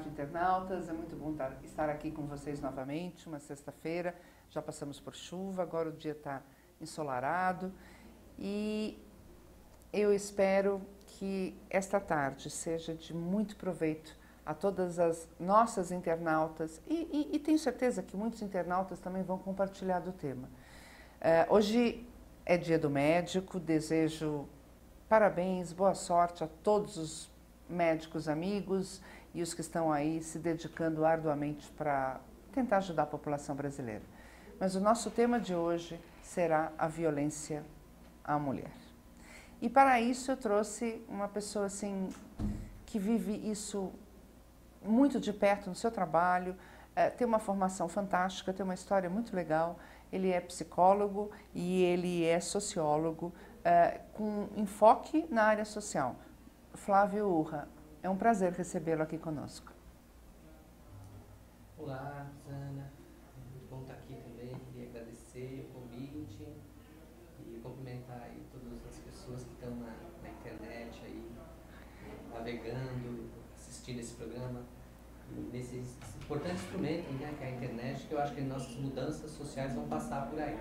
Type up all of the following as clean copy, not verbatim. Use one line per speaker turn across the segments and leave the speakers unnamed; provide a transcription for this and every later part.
Internautas, é muito bom estar aqui com vocês novamente, uma sexta-feira, já passamos por chuva, agora o dia está ensolarado e eu espero que esta tarde seja de muito proveito a todas as nossas internautas e tenho certeza que muitos internautas também vão compartilhar do tema. Hoje é dia do médico, desejo parabéns, boa sorte a todos os médicos amigos e os que estão aí se dedicando arduamente para tentar ajudar a população brasileira. Mas o nosso tema de hoje será a violência à mulher. E para isso eu trouxe uma pessoa assim que vive isso muito de perto no seu trabalho, tem uma formação fantástica, tem uma história muito legal. Ele é psicólogo e ele é sociólogo com enfoque na área social. Flávio Urra, é um prazer recebê-lo aqui conosco.
Olá, Susana. É muito bom estar aqui também. Queria agradecer o convite e cumprimentar aí todas as pessoas que estão na internet aí, navegando, assistindo esse programa, nesse importante instrumento, né, que é a internet, que eu acho que nossas mudanças sociais vão passar por aí.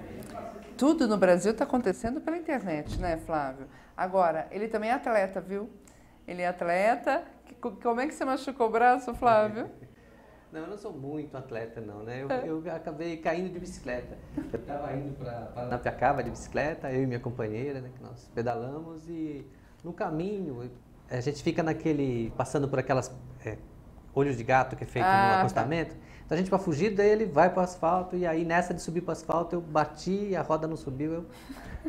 Tudo no Brasil está acontecendo pela internet, né, Flávio? Agora, ele também é atleta, viu? Ele é atleta. Como é que você machucou o braço, Flávio?
Não, eu não sou muito atleta, não, né? Eu acabei caindo de bicicleta. Eu estava indo para Paranapiacaba de bicicleta, eu e minha companheira, né, que nós pedalamos, e no caminho a gente fica passando por aquelas olhos de gato que é feito no acostamento. Tá. Então a gente, para fugir dele, vai para o asfalto, e aí nessa de subir para o asfalto eu bati, a roda não subiu, eu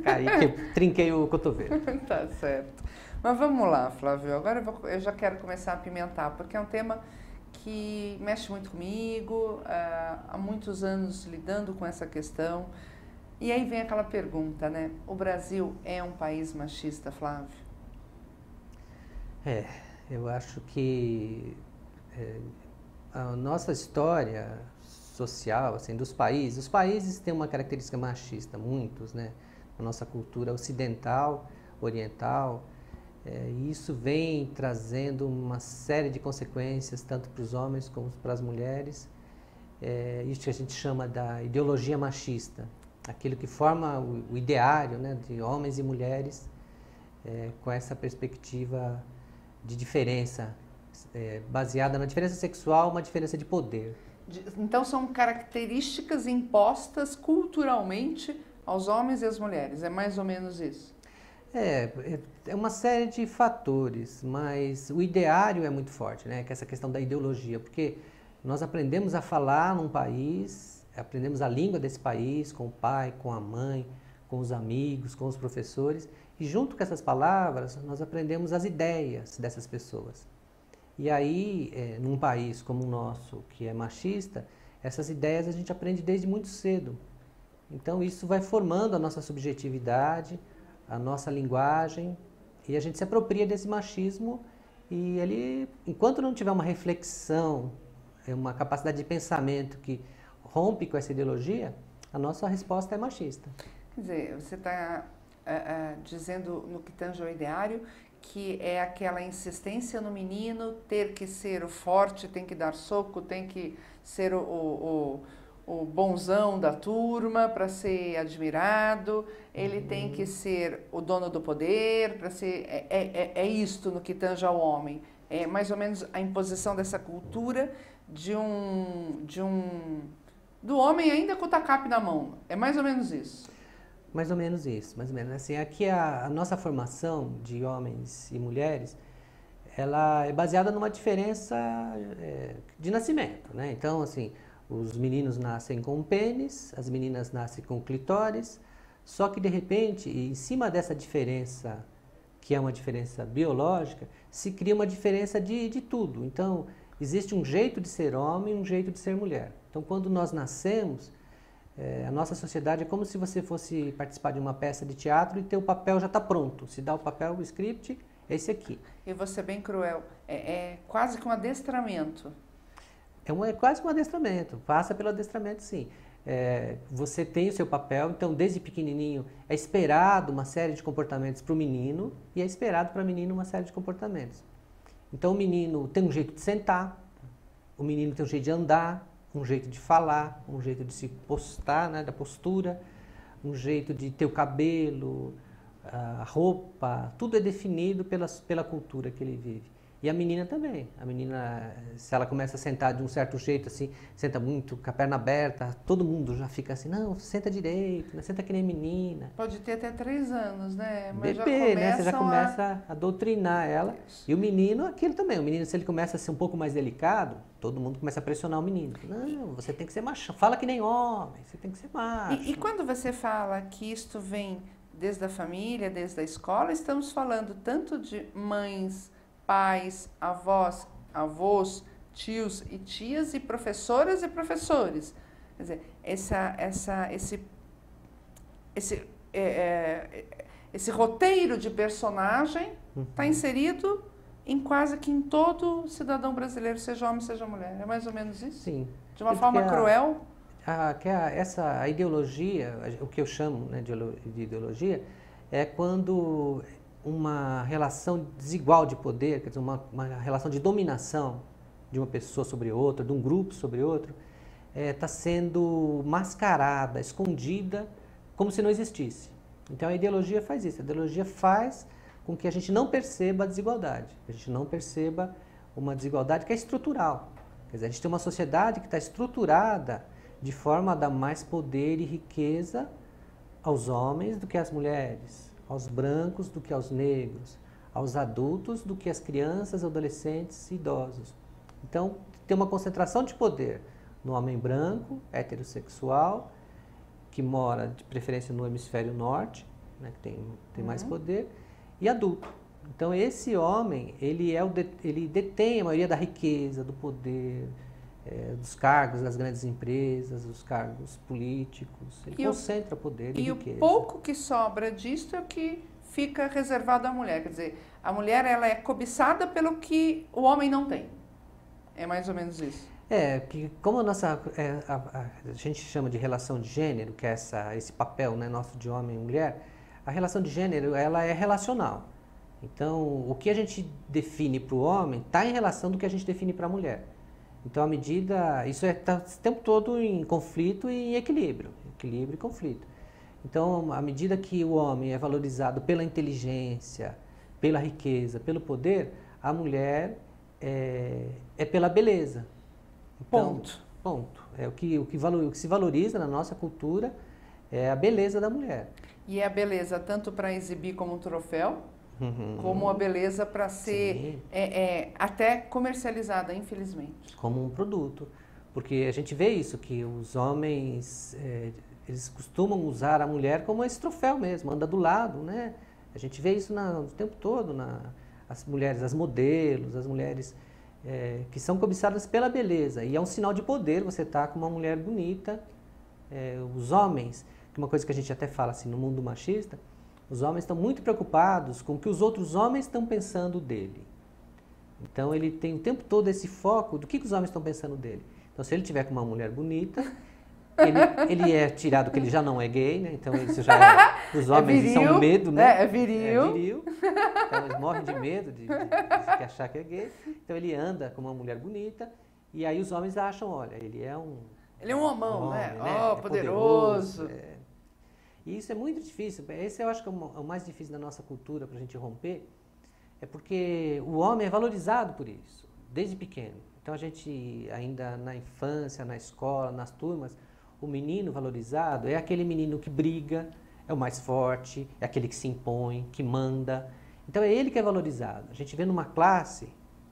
caí, trinquei o cotovelo.
Tá certo. Mas vamos lá, Flávio, agora eu já quero começar a apimentar, porque é um tema que mexe muito comigo, há muitos anos lidando com essa questão. E aí vem aquela pergunta, né? O Brasil é um país machista, Flávio?
Eu acho que a nossa história social, assim, dos países, os países têm uma característica machista, muitos, né? A nossa cultura ocidental, oriental, e isso vem trazendo uma série de consequências, tanto para os homens como para as mulheres. Isso que a gente chama da ideologia machista, aquilo que forma o ideário, né, de homens e mulheres, com essa perspectiva de diferença, baseada na diferença sexual, uma diferença de poder.
Então são características impostas culturalmente aos homens e às mulheres, é mais ou menos isso?
É uma série de fatores, mas o ideário é muito forte, né? Que é essa questão da ideologia, porque nós aprendemos a falar num país, aprendemos a língua desse país, com o pai, com a mãe, com os amigos, com os professores, e junto com essas palavras nós aprendemos as ideias dessas pessoas. E aí, num país como o nosso, que é machista, essas ideias a gente aprende desde muito cedo. Então isso vai formando a nossa subjetividade, a nossa linguagem, e a gente se apropria desse machismo, e ele, enquanto não tiver uma reflexão, uma capacidade de pensamento que rompe com essa ideologia, a nossa resposta é machista.
Quer dizer, você está dizendo no que tange ao ideário que é aquela insistência no menino ter que ser o forte, tem que dar soco, tem que ser o bonzão da turma para ser admirado, ele tem que ser o dono do poder, para ser... isto no que tange ao homem. É mais ou menos a imposição dessa cultura do homem ainda com o tacape na mão. É mais ou menos isso.
Mais ou menos isso, mais ou menos. Assim, aqui a nossa formação de homens e mulheres, ela é baseada numa diferença de nascimento, né? Então, assim, os meninos nascem com pênis, as meninas nascem com clitóris, só que de repente, em cima dessa diferença, que é uma diferença biológica, se cria uma diferença de tudo. Então, existe um jeito de ser homem e um jeito de ser mulher. Então, quando nós nascemos, a nossa sociedade é como se você fosse participar de uma peça de teatro e teu papel já está pronto. Se dá o papel, o script, é esse aqui.
E vou ser bem cruel, é quase que um adestramento.
É quase que um adestramento, passa pelo adestramento, sim. você tem o seu papel, então desde pequenininho é esperado uma série de comportamentos para o menino e é esperado para a menina uma série de comportamentos. Então o menino tem um jeito de sentar, o menino tem um jeito de andar, um jeito de falar, um jeito de se postar, né, da postura, um jeito de ter o cabelo, a roupa, tudo é definido pela cultura que ele vive. E a menina também. A menina, se ela começa a sentar de um certo jeito, assim, senta muito, com a perna aberta, todo mundo já fica assim, não, senta direito, não senta que nem menina.
Pode ter até 3 anos, né? Mas
Bebê, né? Você já começa a doutrinar ela.
Isso.
E o menino, aquilo também. O menino, se ele começa a ser um pouco mais delicado, todo mundo começa a pressionar o menino. Não, você tem que ser macho. Fala que nem homem, você tem que ser macho.
E quando você fala que isto vem desde a família, desde a escola, estamos falando tanto de mães, pais, avós, avós, tios e tias e professoras e professores. Quer dizer, esse roteiro de personagem está inserido em quase que em todo cidadão brasileiro, seja homem, seja mulher. É mais ou menos isso?
Sim.
De uma forma cruel?
A ideologia, o que eu chamo, né, de ideologia, é quando uma relação desigual de poder, quer dizer, uma relação de dominação de uma pessoa sobre outra, de um grupo sobre outro, está sendo mascarada, escondida, como se não existisse. Então a ideologia faz isso, a ideologia faz com que a gente não perceba a desigualdade, que a gente não perceba uma desigualdade que é estrutural. Quer dizer, a gente tem uma sociedade que está estruturada de forma a dar mais poder e riqueza aos homens do que às mulheres, aos brancos do que aos negros, aos adultos do que às crianças, adolescentes e idosos. Então, tem uma concentração de poder no homem branco, heterossexual, que mora de preferência no hemisfério norte, né, que tem mais poder, e adulto. Então, esse homem, ele detém a maioria da riqueza, do poder, dos cargos das grandes empresas, dos cargos políticos. Ele concentra poder e riqueza.
E o pouco que sobra disso é o que fica reservado à mulher. Quer dizer, a mulher ela é cobiçada pelo que o homem não tem. É mais ou menos isso.
Que como a gente chama de relação de gênero, que é esse papel, né, nosso de homem e mulher, a relação de gênero ela é relacional. Então, o que a gente define para o homem está em relação do que a gente define para a mulher. Então, isso está o tempo todo em conflito e em equilíbrio e conflito. Então, à medida que o homem é valorizado pela inteligência, pela riqueza, pelo poder, a mulher é pela beleza. Então, ponto. O que se valoriza na nossa cultura é a beleza da mulher.
E é a beleza tanto para exibir como um troféu, como a beleza para ser até comercializada, infelizmente.
Como um produto. Porque a gente vê isso, que os homens, eles costumam usar a mulher como esse troféu mesmo, anda do lado, né? A gente vê isso o tempo todo, as mulheres, as modelos, as mulheres que são cobiçadas pela beleza. E é um sinal de poder você estar com uma mulher bonita. Os homens, que é uma coisa que a gente até fala assim, no mundo machista, os homens estão muito preocupados com o que os outros homens estão pensando dele. Então ele tem o tempo todo esse foco do que os homens estão pensando dele. Então se ele tiver com uma mulher bonita, ele é tirado que ele já não é gay, né? Então isso já os homens isso é um medo, né?
É viril.
É viril. Então eles morrem de medo de achar que é gay. Então ele anda com uma mulher bonita e aí os homens acham, olha, ele é um
homão, né? Poderoso.
E isso é muito difícil. Esse eu acho que é o mais difícil da nossa cultura para a gente romper, é porque o homem é valorizado por isso, desde pequeno. Então a gente ainda na infância, na escola, nas turmas, o menino valorizado é aquele menino que briga, é o mais forte, é aquele que se impõe, que manda. Então é ele que é valorizado. A gente vê numa classe,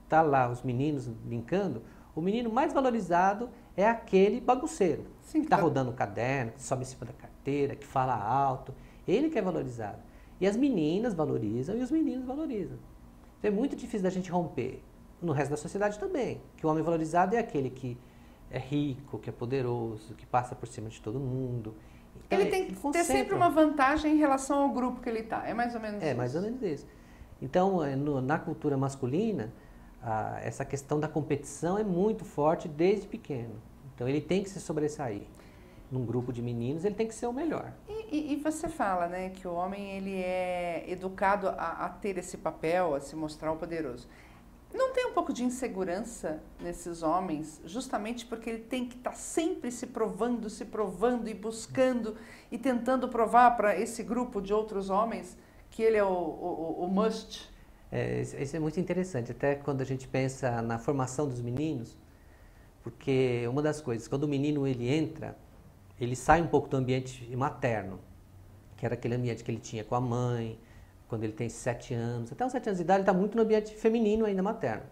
tá lá os meninos brincando, o menino mais valorizado é aquele bagunceiro, que está rodando o caderno, que sobe em cima da carteira, que fala alto. Ele que é valorizado. E as meninas valorizam e os meninos valorizam. Então é muito difícil da gente romper. No resto da sociedade também, que o homem valorizado é aquele que é rico, que é poderoso, que passa por cima de todo mundo. Então,
ele tem que ter sempre uma vantagem em relação ao grupo que ele está. É mais ou menos isso.
É mais ou menos isso. Então, na cultura masculina, essa questão da competição é muito forte desde pequeno. Então ele tem que se sobressair. num grupo de meninos, ele tem que ser o melhor.
E você fala, né, que o homem ele é educado a ter esse papel, a se mostrar o poderoso. Não tem um pouco de insegurança nesses homens, justamente porque ele tem que estar sempre se provando e buscando e tentando provar para esse grupo de outros homens que ele é o must?
Isso é muito interessante, até quando a gente pensa na formação dos meninos, porque uma das coisas, quando o menino ele entra, ele sai um pouco do ambiente materno, que era aquele ambiente que ele tinha com a mãe, quando ele tem 7 anos. Até os 7 anos de idade ele está muito no ambiente feminino ainda, materno.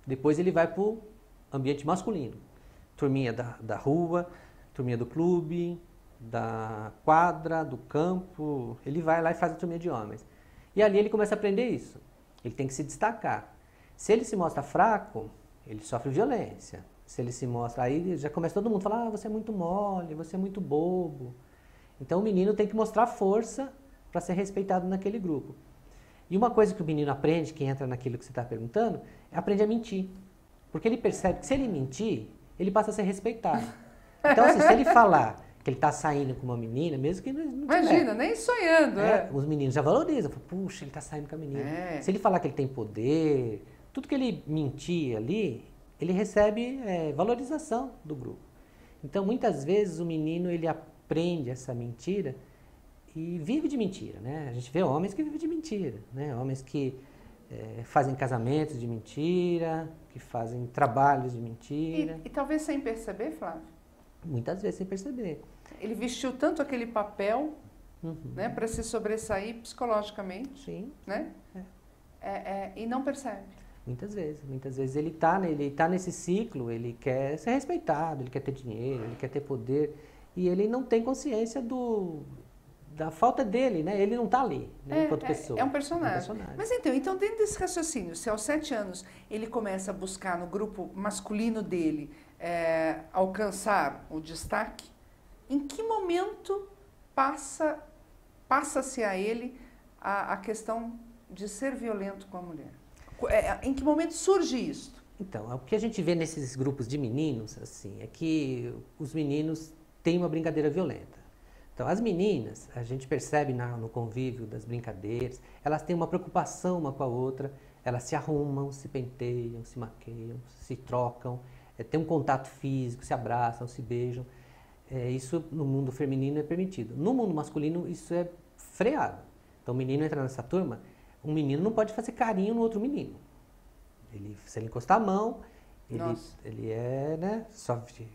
Depois ele vai para o ambiente masculino. Turminha da rua, turminha do clube, da quadra, do campo. Ele vai lá e faz a turminha de homens. E ali ele começa a aprender isso. Ele tem que se destacar. Se ele se mostra fraco, ele sofre violência. Se ele se mostra, aí já começa todo mundo a falar, você é muito mole, você é muito bobo. Então o menino tem que mostrar força para ser respeitado naquele grupo. E uma coisa que o menino aprende, que entra naquilo que você está perguntando, é aprender a mentir. Porque ele percebe que se ele mentir, ele passa a ser respeitado. Então, assim, se ele falar que ele está saindo com uma menina, mesmo que não
Imagina, nem sonhando.
os meninos já valorizam. Puxa, ele está saindo com a menina. Se ele falar que ele tem poder, tudo que ele mentir ali, ele recebe valorização do grupo. Então, muitas vezes, o menino ele aprende essa mentira e vive de mentira, né? A gente vê homens que vivem de mentira, né? Homens que fazem casamentos de mentira, que fazem trabalhos de mentira.
E talvez sem perceber, Flávio?
Muitas vezes sem perceber.
Ele vestiu tanto aquele papel, né, para se sobressair psicologicamente,
sim,
né? E não percebe.
Muitas vezes ele tá nesse ciclo, ele quer ser respeitado, ele quer ter dinheiro, ele quer ter poder, e ele não tem consciência da falta dele, né? Ele não está ali, né, enquanto pessoa.
É um personagem. Mas então, dentro desse raciocínio, se aos 7 anos ele começa a buscar no grupo masculino dele alcançar o destaque, em que momento passa-se a ele a questão de ser violento com a mulher? Em que momento surge isso?
Então, o que a gente vê nesses grupos de meninos, assim, é que os meninos têm uma brincadeira violenta. Então, as meninas, a gente percebe no convívio das brincadeiras, elas têm uma preocupação uma com a outra, elas se arrumam, se penteiam, se maqueiam, se trocam, tem um contato físico, se abraçam, se beijam. Isso no mundo feminino é permitido. No mundo masculino, isso é freado. Então, o menino entra nessa turma, um menino não pode fazer carinho no outro menino. Se ele encostar a mão, ele sofre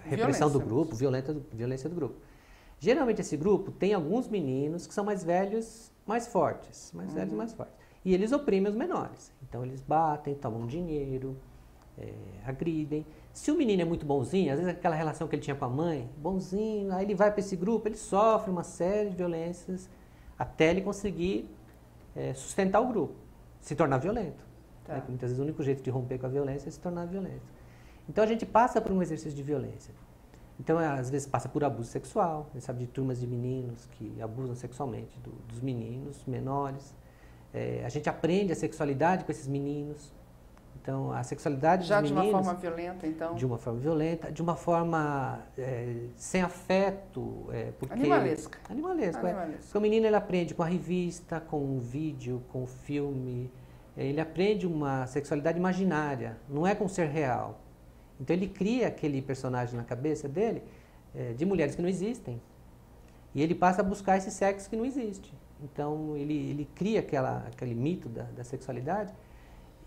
repressão do grupo, violência do grupo. Geralmente esse grupo tem alguns meninos que são mais velhos, mais fortes, e eles oprimem os menores. Então eles batem, tomam dinheiro, agridem. Se o menino é muito bonzinho, às vezes aquela relação que ele tinha com a mãe, bonzinho, aí ele vai para esse grupo, ele sofre uma série de violências até ele conseguir sustentar o grupo, se tornar violento.
Tá.
Né? Muitas vezes o único jeito de romper com a violência é se tornar violento. Então a gente passa por um exercício de violência. Então às vezes passa por abuso sexual, a gente sabe de turmas de meninos que abusam sexualmente dos meninos menores. A gente aprende a sexualidade com esses meninos. Então a sexualidade dos meninos...
Já de uma forma violenta, então?
De uma forma violenta, de uma forma sem afeto.
Animalesca.
Animalesco. Porque o menino ele aprende com a revista, com o vídeo, com o filme. Ele aprende uma sexualidade imaginária, não é com o ser real. Então ele cria aquele personagem na cabeça dele de mulheres que não existem. E ele passa a buscar esse sexo que não existe. Então ele cria aquele mito da sexualidade,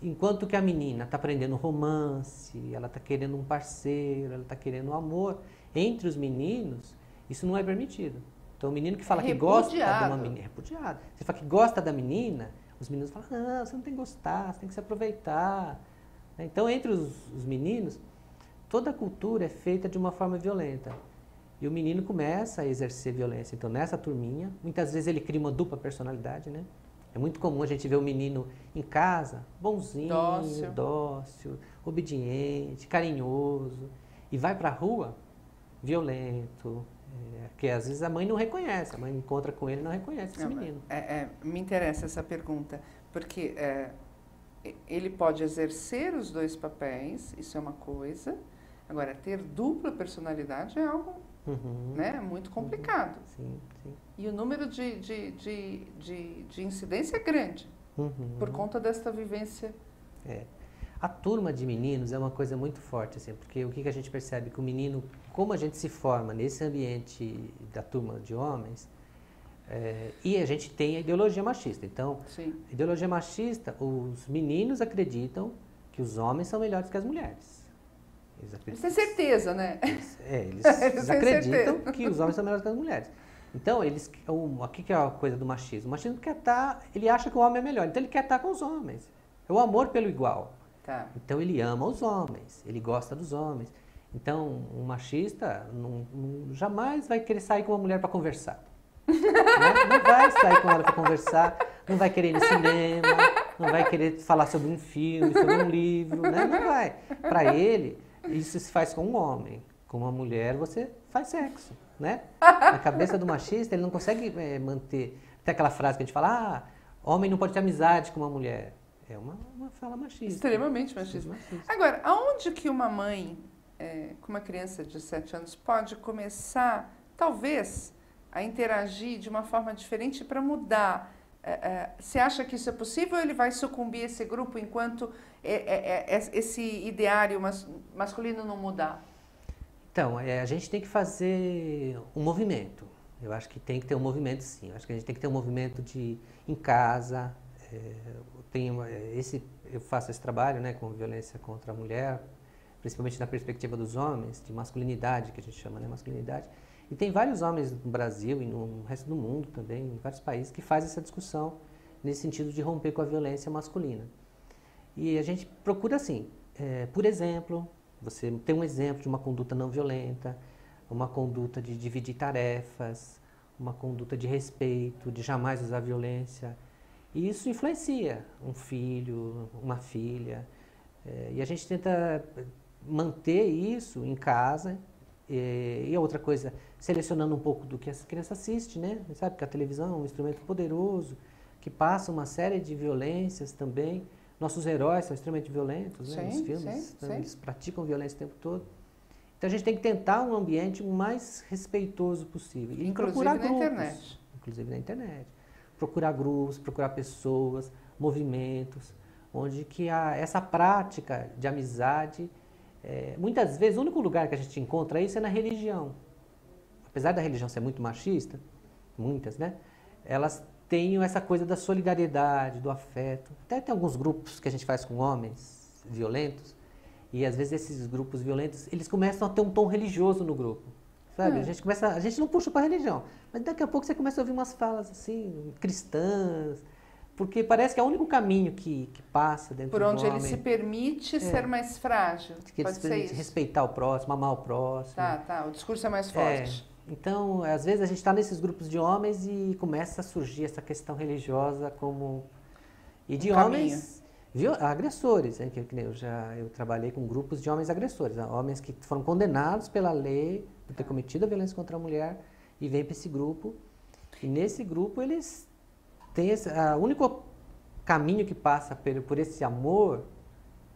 enquanto que a menina está aprendendo romance, ela está querendo um parceiro, ela está querendo um amor. Entre os meninos, isso não é permitido. Então o menino que fala que gosta de uma menina, é repudiado. Você fala que gosta da menina, os meninos falam, não, você não tem que gostar, você tem que se aproveitar. Então entre os meninos, toda a cultura é feita de uma forma violenta. E o menino começa a exercer violência. Então, nessa turminha, muitas vezes ele cria uma dupla personalidade, né? É muito comum a gente ver o menino em casa, bonzinho, dócil, obediente, carinhoso. E vai para a rua, violento. Porque às vezes a mãe não reconhece. A mãe encontra com ele e não reconhece esse menino.
Me interessa essa pergunta, porque ele pode exercer os dois papéis, isso é uma coisa, Agora, ter dupla personalidade é algo, né, muito complicado.
Sim, sim.
E o número de incidência é grande, por conta desta vivência.
A turma de meninos é uma coisa muito forte, assim, porque o que a gente percebe que o menino, como a gente se forma nesse ambiente da turma de homens, e a gente tem a ideologia machista. Então,
Sim.
a ideologia machista, os meninos acreditam que os homens são melhores que as mulheres.
Eles têm certeza, né?
Eles acreditam que os homens são melhores que as mulheres. Então, o que é a coisa do machismo? O machismo ele acha que o homem é melhor, então ele quer estar com os homens. É o amor pelo igual.
Tá.
Então, ele ama os homens, ele gosta dos homens. Então, um machista jamais vai querer sair com uma mulher para conversar. Né? Não vai sair com ela para conversar, não vai querer ir no cinema, não vai querer falar sobre um filme, sobre um livro, né? Não vai. Para ele, isso se faz com um homem. Com uma mulher, você faz sexo, né? Na cabeça do machista, ele não consegue manter... Tem aquela frase que a gente fala, homem não pode ter amizade com uma mulher. É uma fala machista.
Extremamente machista. Agora, aonde que uma mãe com uma criança de 7 anos pode começar, talvez, a interagir de uma forma diferente para mudar? Você acha que isso é possível ou ele vai sucumbir a esse grupo enquanto esse ideário masculino não mudar?
Então, a gente tem que fazer um movimento. Eu acho que tem que ter um movimento, sim. Eu acho que a gente tem que ter um movimento em casa. Eu faço esse trabalho, né, com violência contra a mulher, principalmente na perspectiva dos homens, de masculinidade, que a gente chama, né, masculinidade. E tem vários homens no Brasil e no resto do mundo também, em vários países, que fazem essa discussão nesse sentido de romper com a violência masculina. E a gente procura, assim, por exemplo, você tem um exemplo de uma conduta não violenta, uma conduta de dividir tarefas, uma conduta de respeito, de jamais usar violência. E isso influencia um filho, uma filha. E a gente tenta manter isso em casa. E a outra coisa, selecionando um pouco do que essa criança assiste, né? Sabe que a televisão é um instrumento poderoso, que passa uma série de violências também. Nossos heróis são extremamente violentos, né? Nos filmes, eles praticam violência o tempo todo. Então a gente tem que tentar um ambiente o mais respeitoso possível. E procurar grupos,
internet.
Inclusive na internet. Procurar grupos, procurar pessoas, movimentos, onde que essa prática de amizade, muitas vezes o único lugar que a gente encontra isso é na religião. Apesar da religião ser muito machista, muitas, né? Elas têm essa coisa da solidariedade, do afeto. Até tem alguns grupos que a gente faz com homens violentos, e às vezes esses grupos violentos, eles começam a ter um tom religioso no grupo. Sabe? A gente não puxa para a religião, mas daqui a pouco você começa a ouvir umas falas assim, cristãs, porque parece que é o único caminho que passa dentro do homem.
Por onde ele se permite ser mais frágil.
Que ele se permite respeitar o próximo, amar o próximo.
Tá, o discurso é mais forte.
Então, às vezes a gente está nesses grupos de homens e começa a surgir essa questão religiosa como... E de homens agressores, né? Eu trabalhei com grupos de homens agressores, né? Homens que foram condenados pela lei por ter cometido a violência contra a mulher e vêm para esse grupo. E nesse grupo eles têm o único caminho que passa por esse amor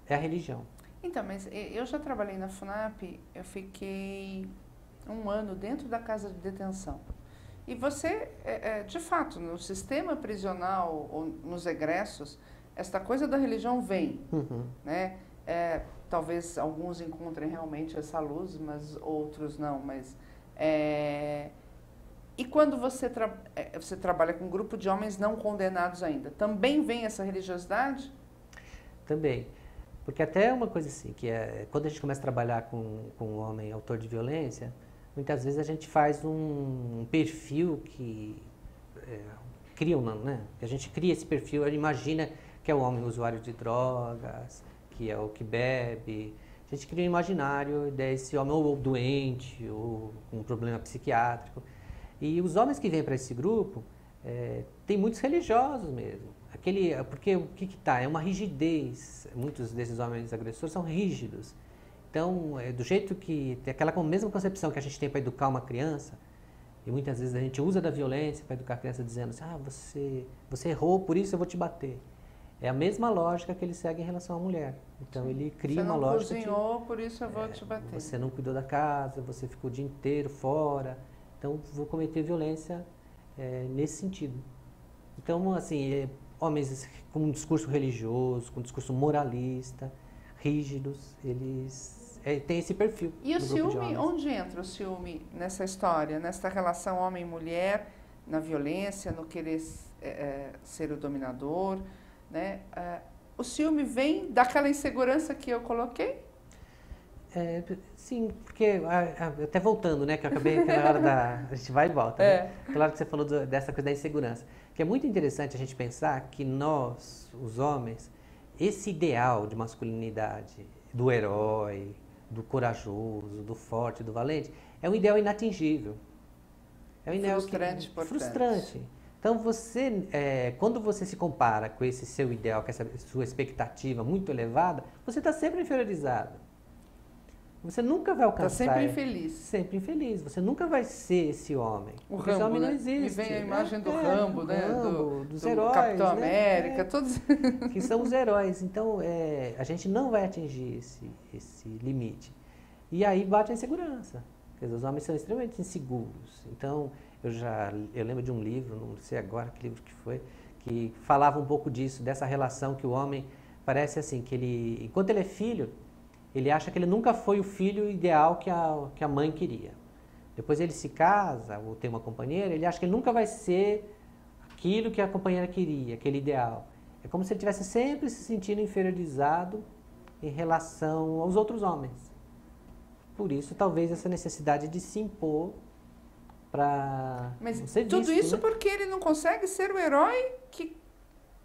é a religião.
Então, mas eu já trabalhei na FUNAP, eu fiquei 1 ano dentro da casa de detenção. E você, de fato, no sistema prisional ou nos egressos, esta coisa da religião vem, né? Talvez alguns encontrem realmente essa luz, mas outros não. E quando você trabalha com um grupo de homens não condenados ainda, também vem essa religiosidade?
Também. Porque até uma coisa assim, que quando a gente começa a trabalhar com um homem autor de violência, muitas vezes a gente faz um perfil que né? A gente cria esse perfil, a gente imagina que é o homem usuário de drogas, que é o que bebe. A gente cria um imaginário desse homem ou doente, ou com um problema psiquiátrico. E os homens que vêm para esse grupo, tem muitos religiosos mesmo. Porque o que está? É uma rigidez. Muitos desses homens agressores são rígidos. Então, do jeito que... Tem aquela mesma concepção que a gente tem para educar uma criança, e muitas vezes a gente usa da violência para educar a criança dizendo assim, você errou, por isso eu vou te bater. É a mesma lógica que ele segue em relação à mulher. Então ele cria uma lógica.
Você não cozinhou, por isso eu vou te bater.
Você não cuidou da casa, você ficou o dia inteiro fora. Então vou cometer violência nesse sentido. Então, assim, homens com um discurso religioso, com um discurso moralista, rígidos, eles têm esse perfil.
E o ciúme, onde entra o ciúme nessa história, nessa relação homem-mulher, na violência, no querer ser o dominador, né? O ciúme vem daquela insegurança que eu coloquei?
Sim, porque até voltando, né, que eu acabei na hora a gente vai e volta, né? Claro que você falou dessa coisa da insegurança, que é muito interessante a gente pensar que nós, os homens, esse ideal de masculinidade, do herói, do corajoso, do forte, do valente, é um ideal inatingível. É um ideal
frustrante, portanto.
Frustrante. Então quando você se compara com esse seu ideal, com essa sua expectativa muito elevada, você está sempre inferiorizado. Você nunca vai alcançar.
Está sempre infeliz.
Sempre infeliz. Você nunca vai ser esse homem.
Porque
esse homem
né?
não existe.
Me vem a imagem do Rambo, né?
Dos
do
heróis.
Capitão América, todos.
Que são os heróis. Então, a gente não vai atingir esse limite. E aí bate a insegurança. Quer dizer, os homens são extremamente inseguros. Então, eu lembro de um livro, não sei agora que livro que foi, que falava um pouco disso, dessa relação que o homem parece assim, que ele, enquanto ele é filho, ele acha que ele nunca foi o filho ideal que a mãe queria. Depois ele se casa ou tem uma companheira, ele acha que ele nunca vai ser aquilo que a companheira queria, aquele ideal. É como se ele estivesse sempre se sentindo inferiorizado em relação aos outros homens. Por isso, talvez, essa necessidade de se impor para ser visto,
tudo isso
né?
porque ele não consegue ser o herói que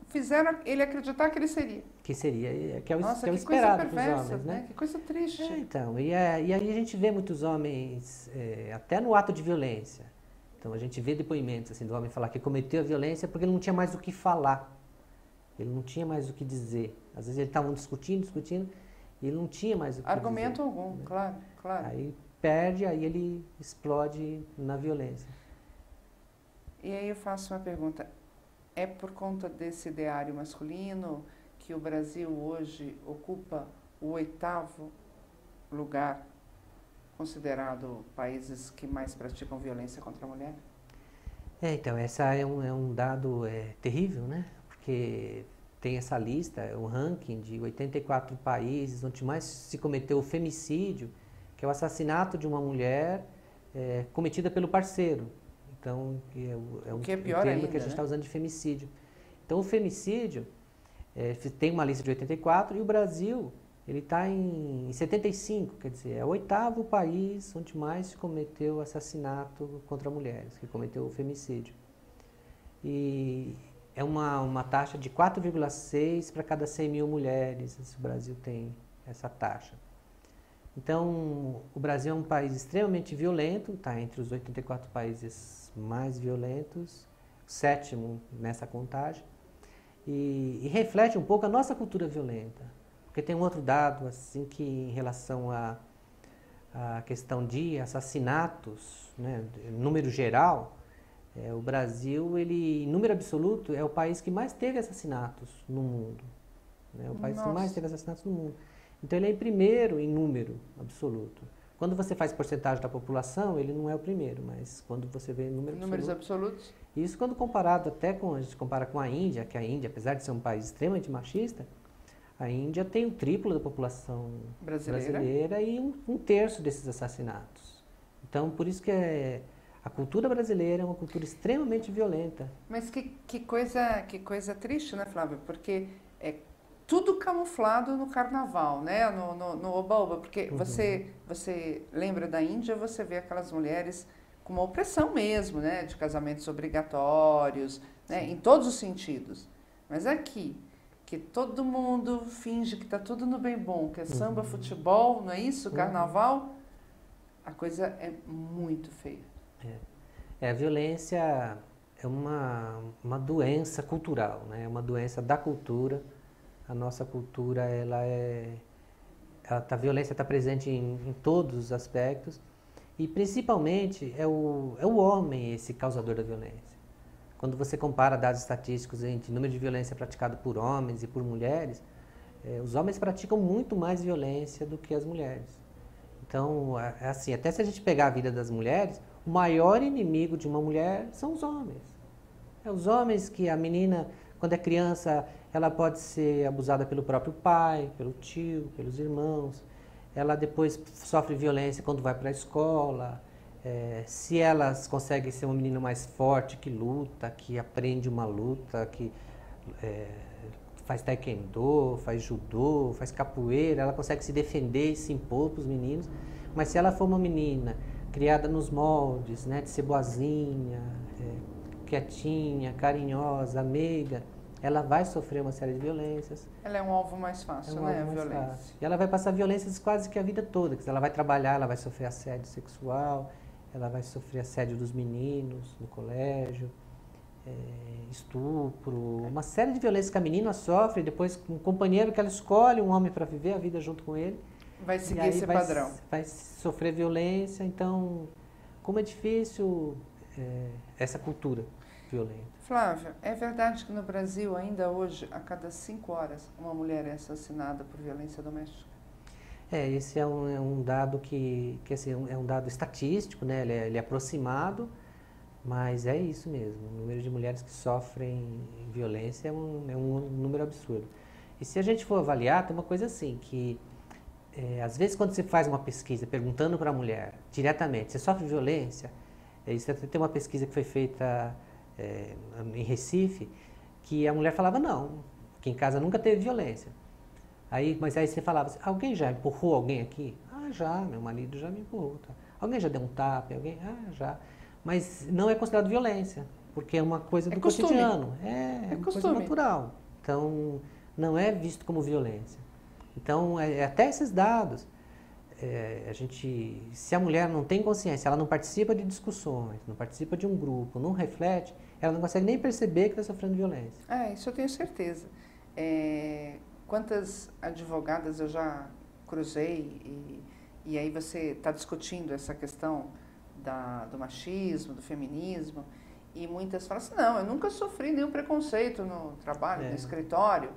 fizeram ele acreditar que ele seria.
Que seria, que é o,
Nossa,
que é o
que
esperado
coisa
para os
perversa,
homens, né?
Que coisa triste.
Então, e aí a gente vê muitos homens, até no ato de violência. Então, a gente vê depoimentos assim, do homem falar que cometeu a violência porque ele não tinha mais o que falar. Ele não tinha mais o que dizer. Às vezes eles estavam discutindo, e ele não tinha mais o que
Argumento
dizer.
algum, né? Claro.
Aí perde, aí ele explode na violência.
E aí eu faço uma pergunta. É por conta desse ideário masculino que o Brasil hoje ocupa o 8º lugar, considerado países que mais praticam violência contra a mulher?
Então, essa é um dado terrível, né? Porque tem essa lista, um ranking de 84 países onde mais se cometeu o femicídio, que é o assassinato de uma mulher cometida pelo parceiro. Então, é um
pior
termo
ainda,
que a gente está
né?
usando de femicídio. Então, o femicídio tem uma lista de 84 e o Brasil ele está em 75, quer dizer, é o 8º país onde mais se cometeu assassinato contra mulheres, que cometeu o femicídio. E é uma taxa de 4,6 para cada 100 mil mulheres, o Brasil tem essa taxa. Então, o Brasil é um país extremamente violento, está entre os 84 países mais violentos, 7º nessa contagem, e reflete um pouco a nossa cultura violenta. Porque tem um outro dado, assim, que em relação à questão de assassinatos, né, número geral, o Brasil, ele, em número absoluto, é o país que mais teve assassinatos no mundo. Né, o país que mais teve assassinatos no mundo. Então, ele é em primeiro em número absoluto. Quando você faz porcentagem da população, ele não é o primeiro, mas quando você vê em números
absolutos.
Isso quando comparado até a gente compara com a Índia, que a Índia, apesar de ser um país extremamente machista, a Índia tem o triplo da população brasileira e um terço desses assassinatos. Então, por isso que a cultura brasileira é uma cultura extremamente violenta.
Mas que coisa triste, né, Flávio? Porque é tudo camuflado no carnaval, né? No oba-oba. Porque você lembra da Índia, você vê aquelas mulheres com uma opressão mesmo, né? De casamentos obrigatórios, né? Em todos os sentidos. Mas aqui, que todo mundo finge que está tudo no bem bom, que é samba, futebol, não é isso? Carnaval, a coisa é muito feia.
A violência é uma doença cultural, né? É uma doença da cultura. A nossa cultura, a violência está presente em todos os aspectos e principalmente é o homem esse causador da violência. quando você compara dados estatísticos entre número de violência praticado por homens e por mulheres, os homens praticam muito mais violência do que as mulheres. Então, assim, até se a gente pegar a vida das mulheres, o maior inimigo de uma mulher são os homens. É os homens que a menina, quando é criança, ela pode ser abusada pelo próprio pai, pelo tio, pelos irmãos. Ela depois sofre violência quando vai para a escola. Se ela consegue ser uma menina mais forte, que luta, que aprende uma luta, que faz taekwondo, faz judô, faz capoeira, ela consegue se defender e se impor para os meninos. Mas se ela for uma menina criada nos moldes, né, de ser boazinha, quietinha, carinhosa, meiga, ela vai sofrer uma série de violências.
Ela é um alvo mais fácil, né, a violência.
Fácil. E ela vai passar violências quase que a vida toda. Ela vai trabalhar, ela vai sofrer assédio sexual, ela vai sofrer assédio dos meninos no colégio, estupro, uma série de violências que a menina sofre, depois um companheiro que ela escolhe, um homem para viver a vida junto com ele.
Vai seguir esse padrão.
Vai sofrer violência, então, como é difícil essa cultura violenta.
Flávia, é verdade que no Brasil, ainda hoje, a cada 5 horas, uma mulher é assassinada por violência doméstica?
Esse é um dado que assim, é um dado estatístico, né? Ele é aproximado, mas é isso mesmo. O número de mulheres que sofrem violência é um número absurdo. E se a gente for avaliar, tem uma coisa assim, que às vezes quando você faz uma pesquisa perguntando para a mulher diretamente, você sofre violência? Isso tem uma pesquisa que foi feita em Recife, que a mulher falava não, que em casa nunca teve violência. Mas aí você falava assim, alguém já empurrou alguém aqui? Ah, já, meu marido já me empurrou. Tá. Alguém já deu um tapa? Alguém? Ah, já. Mas não é considerado violência, porque é uma coisa do cotidiano. É uma coisa natural. Então, não é visto como violência. Então, até esses dados, se a mulher não tem consciência, ela não participa de discussões, não participa de um grupo, não reflete, ela não consegue nem perceber que está sofrendo violência.
Isso eu tenho certeza. Quantas advogadas eu já cruzei e aí você está discutindo essa questão do machismo, do feminismo, e muitas falam assim, não, eu nunca sofri nenhum preconceito no trabalho, no escritório.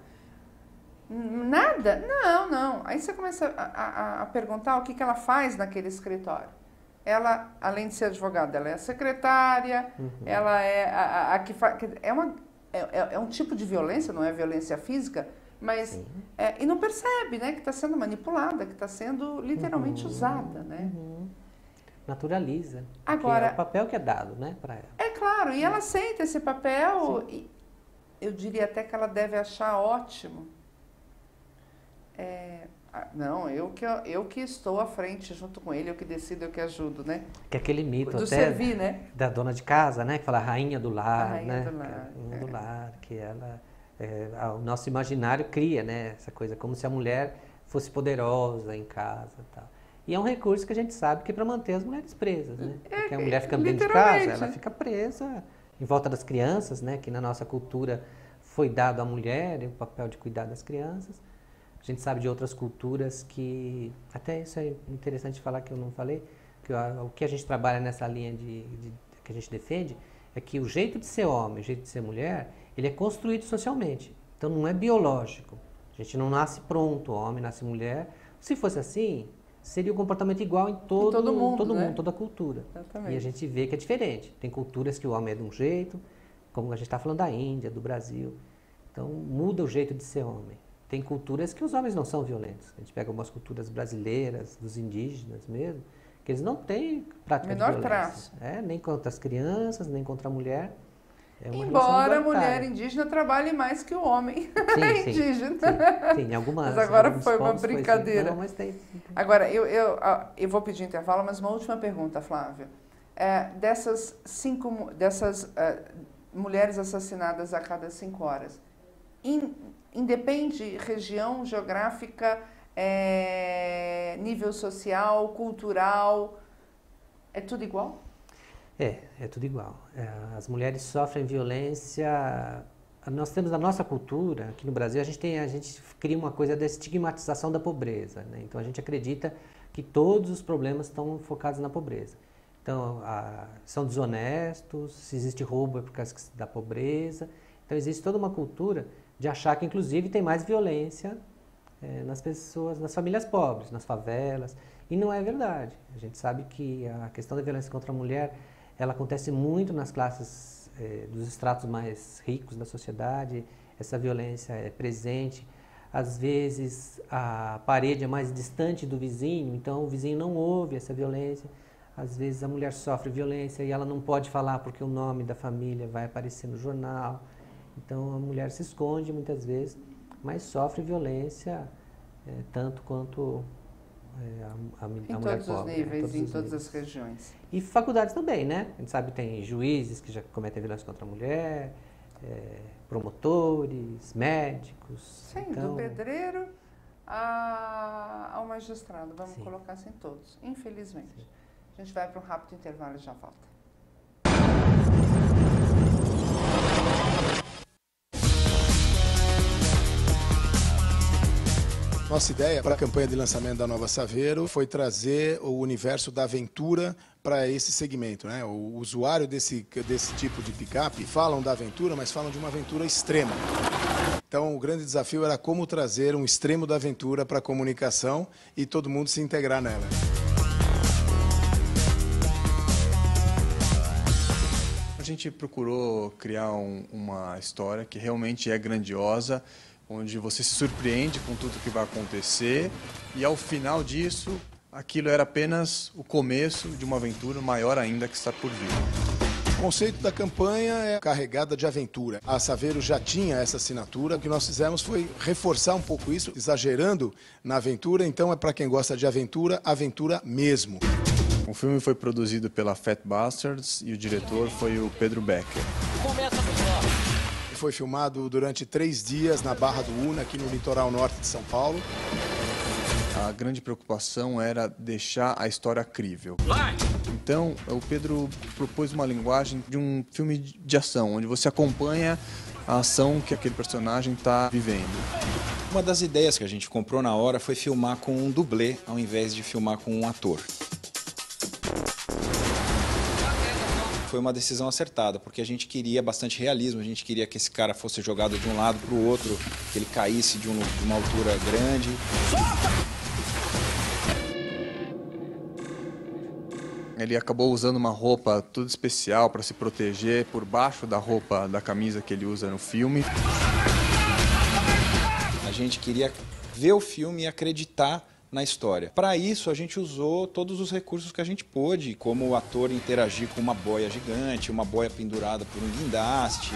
Nada? Não. Aí você começa a perguntar o que ela faz naquele escritório. Ela, além de ser advogada, ela é a secretária, ela é a que faz... É um tipo de violência, não é violência física, mas... e não percebe, né, que está sendo manipulada, que está sendo literalmente usada, né?
Naturaliza.
Agora,
é o papel que é dado, né, para ela.
É claro, e ela aceita esse papel, e eu diria até que ela deve achar ótimo. Não, eu que estou à frente junto com ele, eu que decido, eu que ajudo, né?
Que é aquele mito
do
até
servir, né?
Da dona de casa, né? Que fala a rainha do lar,
rainha
né?
do lar,
rainha do lar, que ela... o nosso imaginário cria, né? Essa coisa, como se a mulher fosse poderosa em casa e tal. E é um recurso que a gente sabe que é para manter as mulheres presas, né? Porque a mulher fica dentro de casa, ela fica presa em volta das crianças, né? Que na nossa cultura foi dado à mulher o papel de cuidar das crianças. A gente sabe de outras culturas que... Até isso é interessante falar que eu não falei, que o que a gente trabalha nessa linha que a gente defende é que o jeito de ser homem, o jeito de ser mulher, ele é construído socialmente. Então não é biológico. A gente não nasce pronto, homem nasce mulher. Se fosse assim, seria um comportamento igual em todo mundo, né? Toda a cultura.
Exatamente.
E a gente vê que é diferente. Tem culturas que o homem é de um jeito, como a gente está falando da Índia, do Brasil. Então muda o jeito de ser homem. Tem culturas que os homens não são violentos. A gente pega algumas culturas brasileiras, dos indígenas mesmo, que eles não têm prática de violência.
Traço.
Nem contra as crianças, nem contra a mulher.
Embora a mulher indígena trabalhe mais que o homem indígena.
Sim, algumas.
Mas agora foi uma brincadeira.
Não, mas tem.
Agora, eu vou pedir intervalo, mas uma última pergunta, Flávia. Dessas mulheres assassinadas a cada 5 horas, independe região geográfica, nível social, cultural, é tudo igual?
É tudo igual. As mulheres sofrem violência. Nós temos na nossa cultura, aqui no Brasil, a gente cria uma coisa da estigmatização da pobreza, né? Então a gente acredita que todos os problemas estão focados na pobreza. Então, são desonestos, se existe roubo é por causa da pobreza. Então, existe toda uma cultura de achar que, inclusive, tem mais violência nas pessoas, nas famílias pobres, nas favelas. E não é verdade. A gente sabe que a questão da violência contra a mulher, ela acontece muito nas classes dos estratos mais ricos da sociedade. Essa violência é presente. Às vezes, a parede é mais distante do vizinho, então o vizinho não ouve essa violência. Às vezes a mulher sofre violência e ela não pode falar porque o nome da família vai aparecer no jornal. Então a mulher se esconde muitas vezes, mas sofre violência tanto quanto a mulher pobre.
Em todos os níveis, em todas as regiões.
E faculdades também, né? A gente sabe que tem juízes que já cometem violência contra a mulher, promotores, médicos.
Sim, então, do pedreiro ao magistrado, vamos colocar assim todos, infelizmente. Sim. A gente vai para um rápido intervalo e já volta.
Nossa ideia para a campanha de lançamento da Nova Saveiro foi trazer o universo da aventura para esse segmento, né? O usuário desse tipo de picape falam da aventura, mas falam de uma aventura extrema. Então, o grande desafio era como trazer um extremo da aventura para a comunicação e todo mundo se integrar nela.
A gente procurou criar uma história que realmente é grandiosa, onde você se surpreende com tudo que vai acontecer e, ao final disso, aquilo era apenas o começo de uma aventura maior ainda que está por vir.
O conceito da campanha é carregada de aventura. A Saveiro já tinha essa assinatura. O que nós fizemos foi reforçar um pouco isso, exagerando na aventura. Então é para quem gosta de aventura, aventura mesmo.
O filme foi produzido pela Fat Bastards e o diretor foi o Pedro Becker.
Foi filmado durante 3 dias na Barra do Una, aqui no litoral norte de São Paulo.
A grande preocupação era deixar a história crível. Então, o Pedro propôs uma linguagem de um filme de ação, onde você acompanha a ação que aquele personagem está vivendo.
Uma das ideias que a gente comprou na hora foi filmar com um dublê, ao invés de filmar com um ator. Foi uma decisão acertada, porque a gente queria bastante realismo, a gente queria que esse cara fosse jogado de um lado para o outro, que ele caísse de uma altura grande.
Ele acabou usando uma roupa toda especial para se proteger por baixo da roupa da camisa que ele usa no filme.
A gente queria ver o filme e acreditar na história. Para isso, a gente usou todos os recursos que a gente pôde, como o ator interagir com uma boia gigante, uma boia pendurada por um guindaste.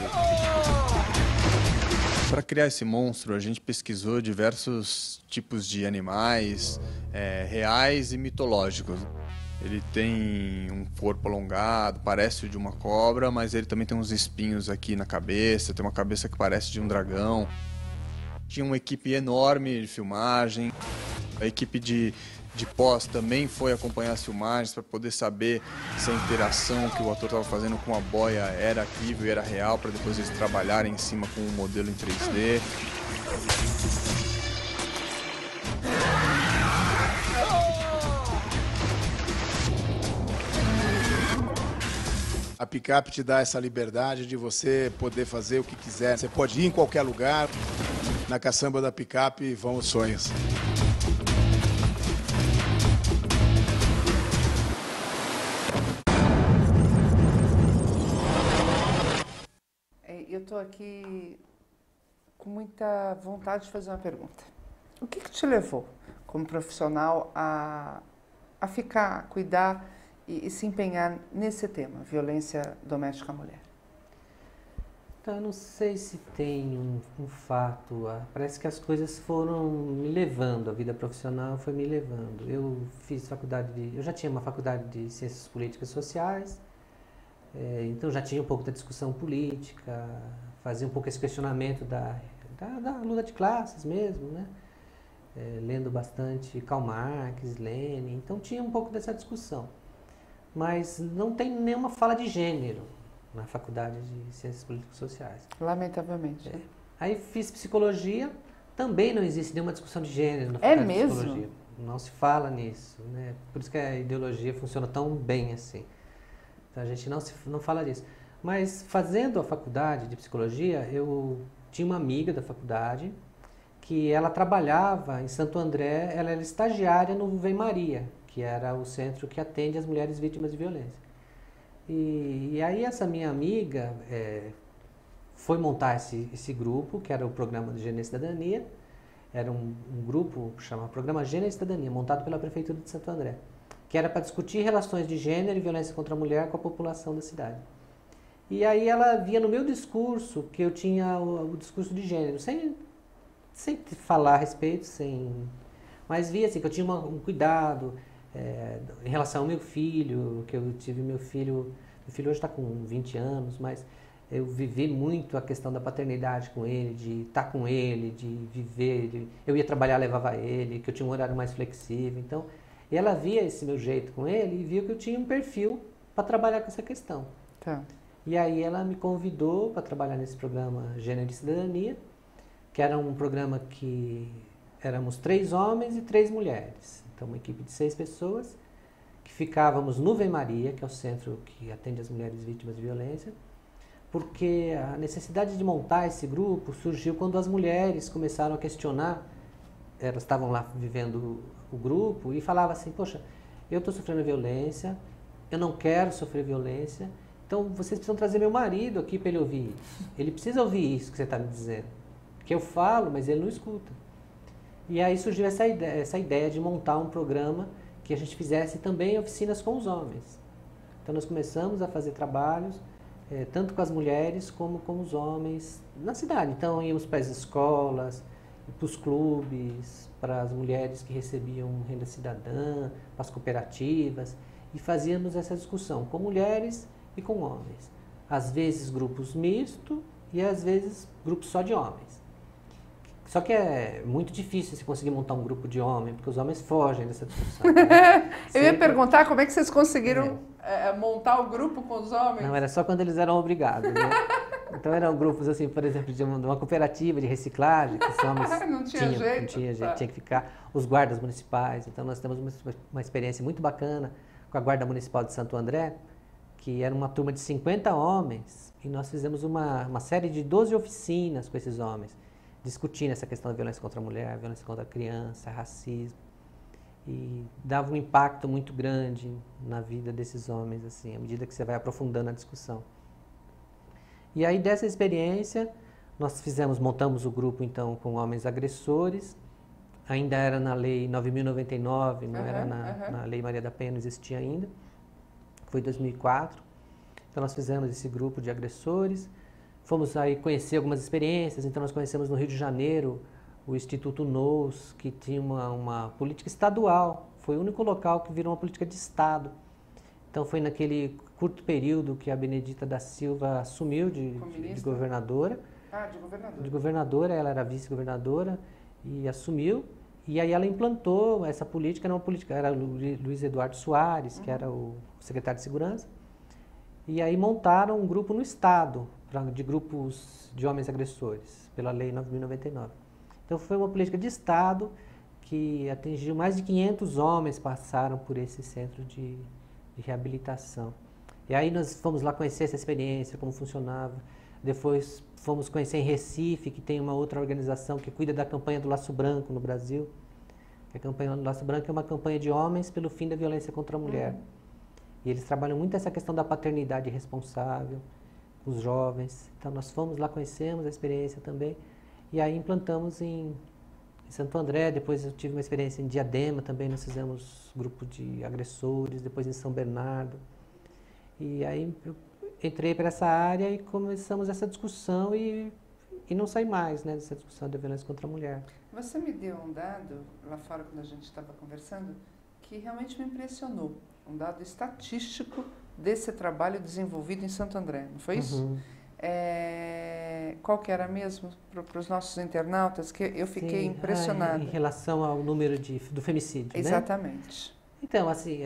Para criar esse monstro, a gente pesquisou diversos tipos de animais reais e mitológicos. Ele tem um corpo alongado, parece o de uma cobra, mas ele também tem uns espinhos aqui na cabeça, tem uma cabeça que parece de um dragão. Tinha uma equipe enorme de filmagem. A equipe de pós também foi acompanhar as filmagens para poder saber se a interação que o ator estava fazendo com a boia era crível e era real, para depois eles trabalharem em cima com um modelo em 3D.
A picape te dá essa liberdade de você poder fazer o que quiser. Você pode ir em qualquer lugar. Na caçamba da picape vão os sonhos.
Eu estou aqui com muita vontade de fazer uma pergunta. O que te levou, como profissional, a ficar, cuidar e se empenhar nesse tema, violência doméstica à mulher?
Então, eu não sei se tem um fato. Parece que as coisas foram me levando, a vida profissional foi me levando. Eu fiz eu já tinha uma faculdade de Ciências Políticas e Sociais, então já tinha um pouco da discussão política, fazia um pouco esse questionamento da luta de classes mesmo, né? Lendo bastante Karl Marx, Lenin, então tinha um pouco dessa discussão. Mas não tem nenhuma fala de gênero na faculdade de Ciências Políticas e Sociais.
Lamentavelmente.
Aí fiz psicologia, também não existe nenhuma discussão de gênero na faculdade de psicologia. Não se fala nisso, né? Por isso que a ideologia funciona tão bem assim. Então a gente não fala disso. Mas fazendo a faculdade de psicologia, eu tinha uma amiga da faculdade que ela trabalhava em Santo André, ela era estagiária no Vem Maria, que era o centro que atende as mulheres vítimas de violência. E aí essa minha amiga foi montar esse grupo, que era o Programa de Gênero e Cidadania. Era um grupo chamado Programa Gênero e Cidadania, montado pela Prefeitura de Santo André, que era para discutir relações de gênero e violência contra a mulher com a população da cidade. E aí ela via no meu discurso que eu tinha o discurso de gênero, sem falar a respeito, mas via assim, que eu tinha um cuidado em relação ao meu filho, que eu tive meu filho hoje está com 20 anos, mas eu vivi muito a questão da paternidade com ele, de estar com ele, de viver, eu ia trabalhar, levava ele, que eu tinha um horário mais flexível, então ela via esse meu jeito com ele e viu que eu tinha um perfil para trabalhar com essa questão.
Tá.
E aí ela me convidou para trabalhar nesse programa Gênero e Cidadania, que era um programa que éramos 3 homens e 3 mulheres. Então, uma equipe de 6 pessoas, que ficávamos no Vem Maria, que é o centro que atende as mulheres vítimas de violência, porque a necessidade de montar esse grupo surgiu quando as mulheres começaram a questionar, elas estavam lá vivendo o grupo e falavam assim, poxa, eu estou sofrendo violência, eu não quero sofrer violência, então vocês precisam trazer meu marido aqui para ele ouvir isso. Ele precisa ouvir isso que você está me dizendo. Que eu falo, mas ele não escuta. E aí surgiu essa ideia de montar um programa que a gente fizesse também oficinas com os homens. Então nós começamos a fazer trabalhos, tanto com as mulheres como com os homens na cidade. Então íamos para as escolas, para os clubes, para as mulheres que recebiam renda cidadã, para as cooperativas, e fazíamos essa discussão com mulheres e com homens. Às vezes grupos mistos e às vezes grupos só de homens. Só que é muito difícil você conseguir montar um grupo de homens, porque os homens fogem dessa discussão. Né?
Eu ia perguntar como é que vocês conseguiram montar o grupo com os homens.
Não, era só quando eles eram obrigados. Né? Então eram grupos, assim, por exemplo, de uma cooperativa de reciclagem, que os homens
não tinha jeito.
Não tinha jeito, tinha que ficar. Os guardas municipais. Então nós temos uma experiência muito bacana com a Guarda Municipal de Santo André, que era uma turma de 50 homens, e nós fizemos uma série de 12 oficinas com esses homens, discutindo essa questão da violência contra a mulher, violência contra a criança, racismo, e dava um impacto muito grande na vida desses homens, assim, à medida que você vai aprofundando a discussão. E aí dessa experiência, nós montamos o grupo então com homens agressores, ainda era na lei 9.099, não era na lei Maria da Penha, não existia ainda, foi 2004, então nós fizemos esse grupo de agressores. Fomos aí conhecer algumas experiências, então nós conhecemos no Rio de Janeiro o Instituto NOS, que tinha uma política estadual, foi o único local que virou uma política de Estado. Então foi naquele curto período que a Benedita da Silva assumiu de governadora.
Ah, de governadora.
De governadora, ela era vice-governadora e assumiu. E aí ela implantou essa política, era Luiz Eduardo Soares, que era o secretário de Segurança. E aí montaram um grupo no Estado, de grupos de homens agressores, pela Lei 9.099. Então foi uma política de Estado que atingiu mais de 500 homens passaram por esse centro de reabilitação. E aí nós fomos lá conhecer essa experiência, como funcionava. Depois fomos conhecer em Recife, que tem uma outra organização que cuida da campanha do Laço Branco no Brasil. A campanha do Laço Branco é uma campanha de homens pelo fim da violência contra a mulher. E eles trabalham muito essa questão da paternidade responsável, os jovens. Então nós fomos lá, conhecemos a experiência também, e aí implantamos em Santo André. Depois eu tive uma experiência em Diadema também, nós fizemos grupo de agressores, depois em São Bernardo. E aí eu entrei para essa área e começamos essa discussão e não saí mais, né, dessa discussão da violência contra a mulher.
Você me deu um dado lá fora quando a gente estava conversando que realmente me impressionou, um dado estatístico desse trabalho desenvolvido em Santo André, não foi isso? Qual que era mesmo para os nossos internautas, que eu fiquei impressionada.
Em relação ao número do femicídio,
Exatamente.
Né? Então, assim,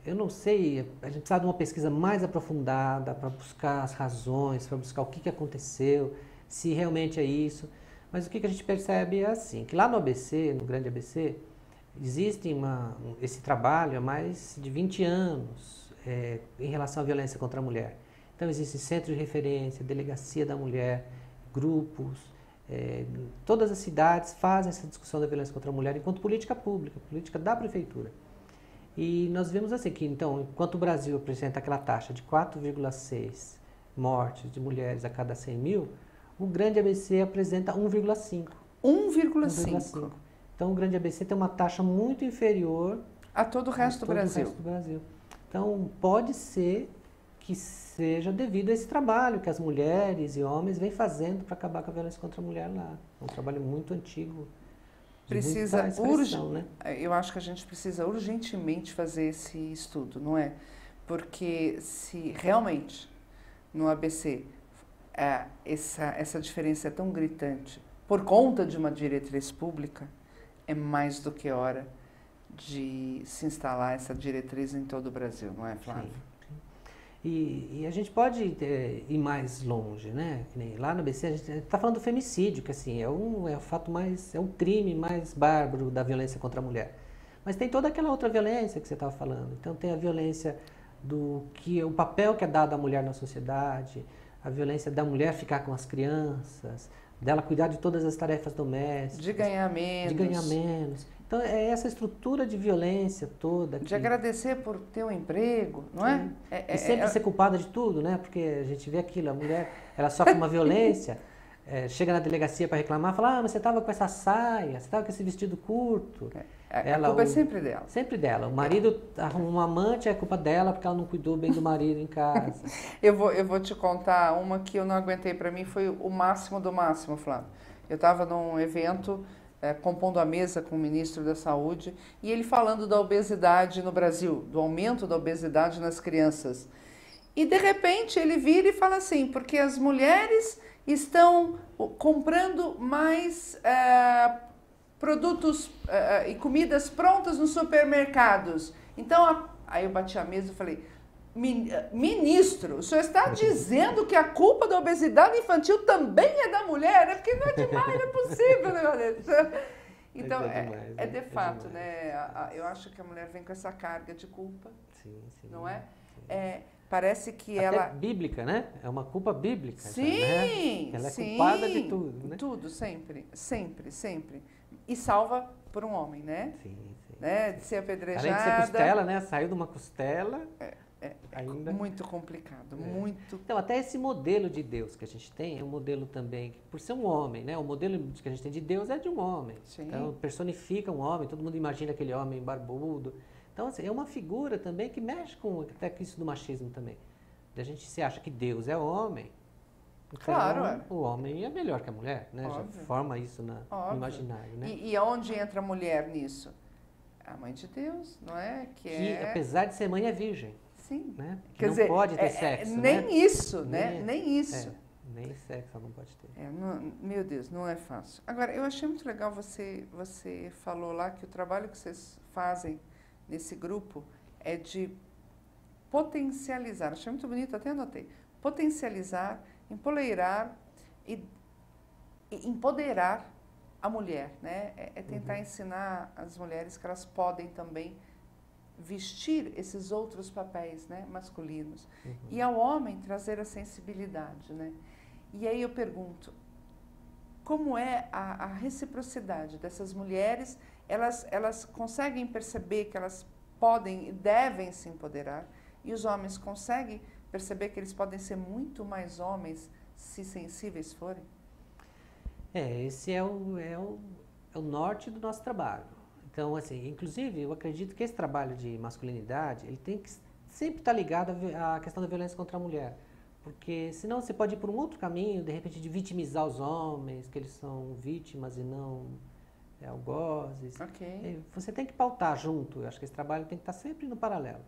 eu não sei, a gente precisa de uma pesquisa mais aprofundada para buscar as razões, para buscar o que aconteceu, se realmente é isso. Mas o que a gente percebe é assim, que lá no ABC, no Grande ABC, existe esse trabalho há mais de 20 anos, em relação à violência contra a mulher. Então, existem centros de referência, delegacia da mulher, grupos, todas as cidades fazem essa discussão da violência contra a mulher enquanto política pública, política da prefeitura. E nós vemos assim que, então, enquanto o Brasil apresenta aquela taxa de 4,6 mortes de mulheres a cada 100 mil, o Grande ABC apresenta 1,5.
1,5.
Então, o Grande ABC tem uma taxa muito inferior
a todo o resto do Brasil.
Então, pode ser que seja devido a esse trabalho que as mulheres e homens vêm fazendo para acabar com a violência contra a mulher lá. É um trabalho muito antigo.
Precisa né? Eu acho que a gente precisa urgentemente fazer esse estudo, não é? Porque se realmente no ABC essa diferença é tão gritante por conta de uma diretriz pública, é mais do que hora de se instalar essa diretriz em todo o Brasil, não é, Flávio?
Sim. E a gente pode ir mais longe, né? Lá no ABC a gente está falando do femicídio, que assim, é o fato mais, é o crime mais bárbaro da violência contra a mulher. Mas tem toda aquela outra violência que você estava falando. Então tem a violência o papel que é dado à mulher na sociedade, a violência da mulher ficar com as crianças, dela cuidar de todas as tarefas domésticas.
De ganhar menos.
Então, é essa estrutura de violência toda.
De agradecer por ter um emprego, não é?
E sempre ser culpada de tudo, né? Porque a gente vê aquilo, a mulher, ela sofre uma violência, chega na delegacia para reclamar, fala, mas você estava com essa saia, você estava com esse vestido curto.
A culpa é sempre dela.
Sempre dela. O marido arruma um amante, é culpa dela porque ela não cuidou bem do marido em casa.
Eu vou te contar uma que eu não aguentei, para mim foi o máximo do máximo, Flávio. Eu estava num evento compondo a mesa com o ministro da Saúde e ele falando da obesidade no Brasil, do aumento da obesidade nas crianças. E de repente ele vira e fala assim, porque as mulheres estão comprando mais produtos e comidas prontas nos supermercados. Então, aí eu bati a mesa e falei, ministro, o senhor está dizendo que a culpa da obesidade infantil também é da mulher? É porque não é demais, não é possível, né? Então, de fato, né? Eu acho que a mulher vem com essa carga de culpa,
sim,
não é? Parece que
até
ela...
bíblica, né? É uma culpa bíblica.
Sim,
né? Ela é
sim,
culpada de tudo, né?
Tudo, sempre, sempre, sempre. E salva por um homem, né?
Sim.
Né? De ser apedrejada.
Além de ser costela, né? Saiu de uma costela. Ainda...
muito complicado, muito.
Então, até esse modelo de Deus que a gente tem é um modelo também, por ser um homem, né? O modelo que a gente tem de Deus é de um homem.
Sim.
Então, personifica um homem, todo mundo imagina aquele homem barbudo. Então, assim, é uma figura também que mexe até com isso do machismo também. A gente se acha que Deus é homem, então
claro,
o homem é melhor que a mulher, né?
Óbvio.
Já forma isso no imaginário, né?
E aonde entra a mulher nisso? A mãe de Deus, não é?
Que apesar de ser mãe, é virgem.
Sim.
Né? Que
Quer
não
dizer,
pode ter sexo,
nem
né?
isso, né? Nem isso.
Nem sexo ela não pode ter.
Meu Deus, não é fácil. Agora, eu achei muito legal, você falou lá que o trabalho que vocês fazem nesse grupo é de potencializar, achei muito bonito, até anotei, potencializar, empoleirar e empoderar a mulher, né? É tentar ensinar as mulheres que elas podem também vestir esses outros papéis, né, masculinos. E ao homem trazer a sensibilidade, né? E aí eu pergunto, como é a reciprocidade dessas mulheres? Elas conseguem perceber que elas podem e devem se empoderar, e os homens conseguem perceber que eles podem ser muito mais homens se sensíveis forem?
Esse é o norte do nosso trabalho. Então, assim, inclusive, eu acredito que esse trabalho de masculinidade, ele tem que sempre estar ligado à questão da violência contra a mulher. Porque senão você pode ir por um outro caminho, de repente, de vitimizar os homens, que eles são vítimas e não algozes.
Okay.
Você tem que pautar junto, eu acho que esse trabalho tem que estar sempre no paralelo.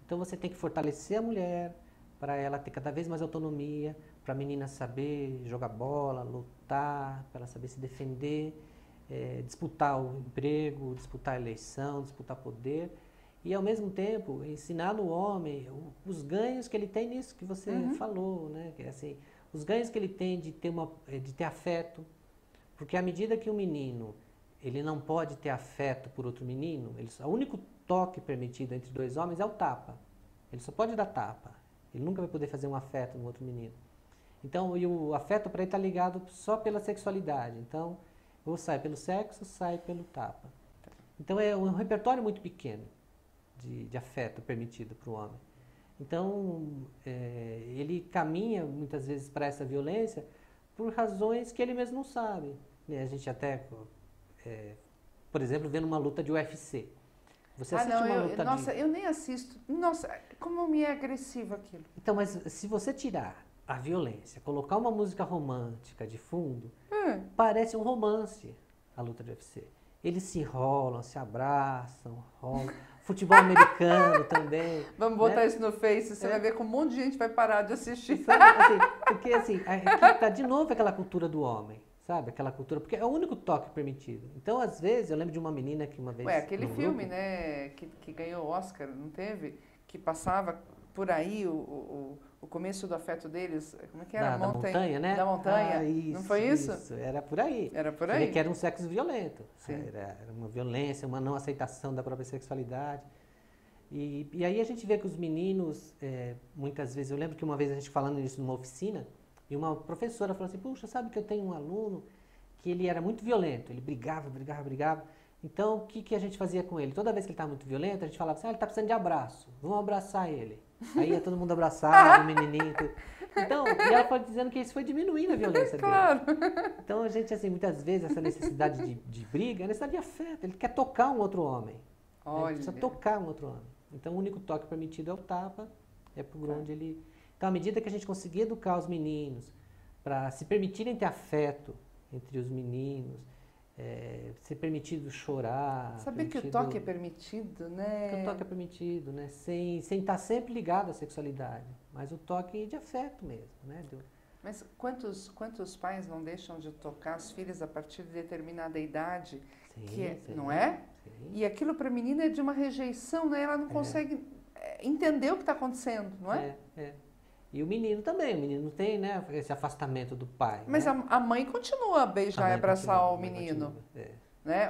Então você tem que fortalecer a mulher, para ela ter cada vez mais autonomia, para a menina saber jogar bola, lutar, para ela saber se defender, disputar o emprego, disputar a eleição, disputar poder. E, ao mesmo tempo, ensinar no homem os ganhos que ele tem nisso que você falou, né? Que, assim, os ganhos que ele tem de ter afeto. Porque à medida que o menino ele não pode ter afeto por outro menino, o único toque permitido entre dois homens é o tapa. Ele só pode dar tapa. Ele nunca vai poder fazer um afeto no outro menino. Então, e o afeto para ele está ligado só pela sexualidade. Então, ou sai pelo sexo, ou sai pelo tapa. Então, é um repertório muito pequeno de afeto permitido para o homem. Então, ele caminha muitas vezes para essa violência por razões que ele mesmo não sabe. A gente até, por exemplo, vendo uma luta de UFC. Você assiste uma luta
nossa, eu nem assisto. Nossa, como me é agressivo aquilo.
Então, mas se você tirar a violência, colocar uma música romântica de fundo, parece um romance a luta de UFC. Eles se enrolam, se abraçam, rolam. Futebol americano também.
Vamos botar isso no Face, você vai ver que um monte de gente vai parar de assistir.
Sabe, assim, porque assim, aqui tá de novo aquela cultura do homem, sabe? Aquela cultura, porque é o único toque permitido. Então, às vezes, eu lembro de uma menina que uma vez...
aquele filme, grupo, né, que ganhou Oscar, não teve? Que passava por aí o começo do afeto deles, como é que era?
Da montanha, né?
Da montanha,
isso,
não foi isso?
Isso, era por aí.
Era por aí?
Que era um sexo violento.
Sim.
Era uma violência, uma não aceitação da própria sexualidade. E aí a gente vê que os meninos, muitas vezes, eu lembro que uma vez a gente falando isso numa oficina, e uma professora falou assim, puxa, sabe que eu tenho um aluno que ele era muito violento, ele brigava. Então, o que a gente fazia com ele? Toda vez que ele estava muito violento, a gente falava assim, ele está precisando de abraço, vamos abraçar ele. Aí ia todo mundo abraçar, o menininho. Tudo. Então, e ela foi dizendo que isso foi diminuindo a violência
claro.
dele. Então, a gente, assim, muitas vezes, essa necessidade de briga é necessidade de afeto. Ele quer tocar um outro homem.
Olha.
Ele precisa tocar um outro homem. Então, o único toque permitido é o tapa, é por onde ele... Então, à medida que a gente conseguir educar os meninos para se permitirem ter afeto entre os meninos, ser permitido chorar.
Saber que o toque é permitido, né?
Que o toque é permitido, né? Sem estar sempre ligado à sexualidade, mas o toque de afeto mesmo, né?
Mas quantos pais não deixam de tocar as filhas a partir de determinada idade?
Sim,
não é?
Sim.
E aquilo para a menina é de uma rejeição, né? Ela não consegue entender o que está acontecendo, não é?
E o menino também, o menino tem, né, esse afastamento do pai.
Mas
né?
a mãe continua a beijar e abraçar o menino. Né?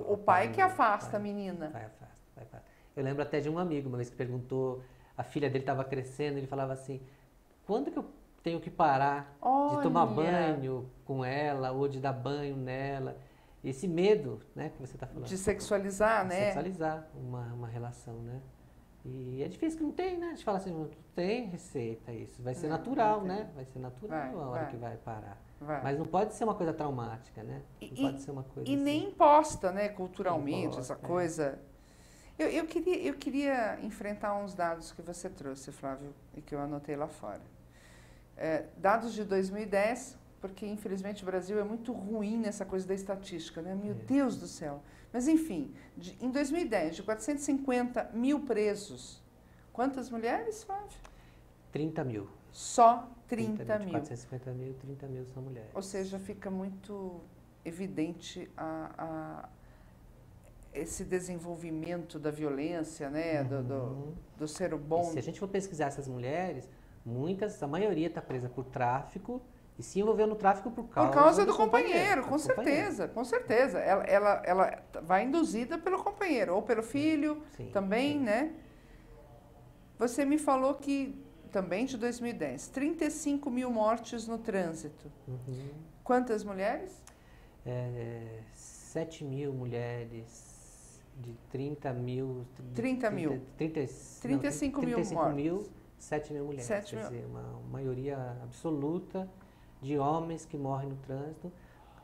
O pai que afasta a menina.
Vai afasta. Eu lembro até de um amigo, uma vez que perguntou, a filha dele estava crescendo, ele falava assim, quando que eu tenho que parar de tomar banho com ela ou de dar banho nela? Esse medo, né, que você está falando.
De sexualizar, né?
Sexualizar uma relação, né? E é difícil que não tem, né? A gente fala assim, não tem receita isso. Vai ser natural, né? Vai ser natural a hora que vai parar. Mas não pode ser uma coisa traumática, né? Não pode ser uma coisa
e
assim.
nem imposta, né? Culturalmente, essa coisa. Eu queria enfrentar uns dados que você trouxe, Flávio, e que eu anotei lá fora. Dados de 2010, porque infelizmente o Brasil é muito ruim nessa coisa da estatística, né? Meu Deus do céu. Mas enfim, em 2010, de 450 mil presos, quantas mulheres, Flávio?
30 mil.
Só 30 mil.
450 mil, 30 mil são mulheres.
Ou seja, fica muito evidente esse desenvolvimento da violência, né? Do ser bom.
E se a gente for pesquisar essas mulheres, a maioria está presa por tráfico e se envolveu no tráfico por causa
do companheiro, com certeza. Ela vai induzida pelo companheiro, ou pelo filho, também, né? Você me falou que, também de 2010, 35 mil mortes no trânsito. Quantas mulheres?
7 mil mulheres, de 30 mil...
30 mil. 35 mil mortes.
7 mil mulheres. Quer dizer, uma maioria absoluta de homens que morrem no trânsito.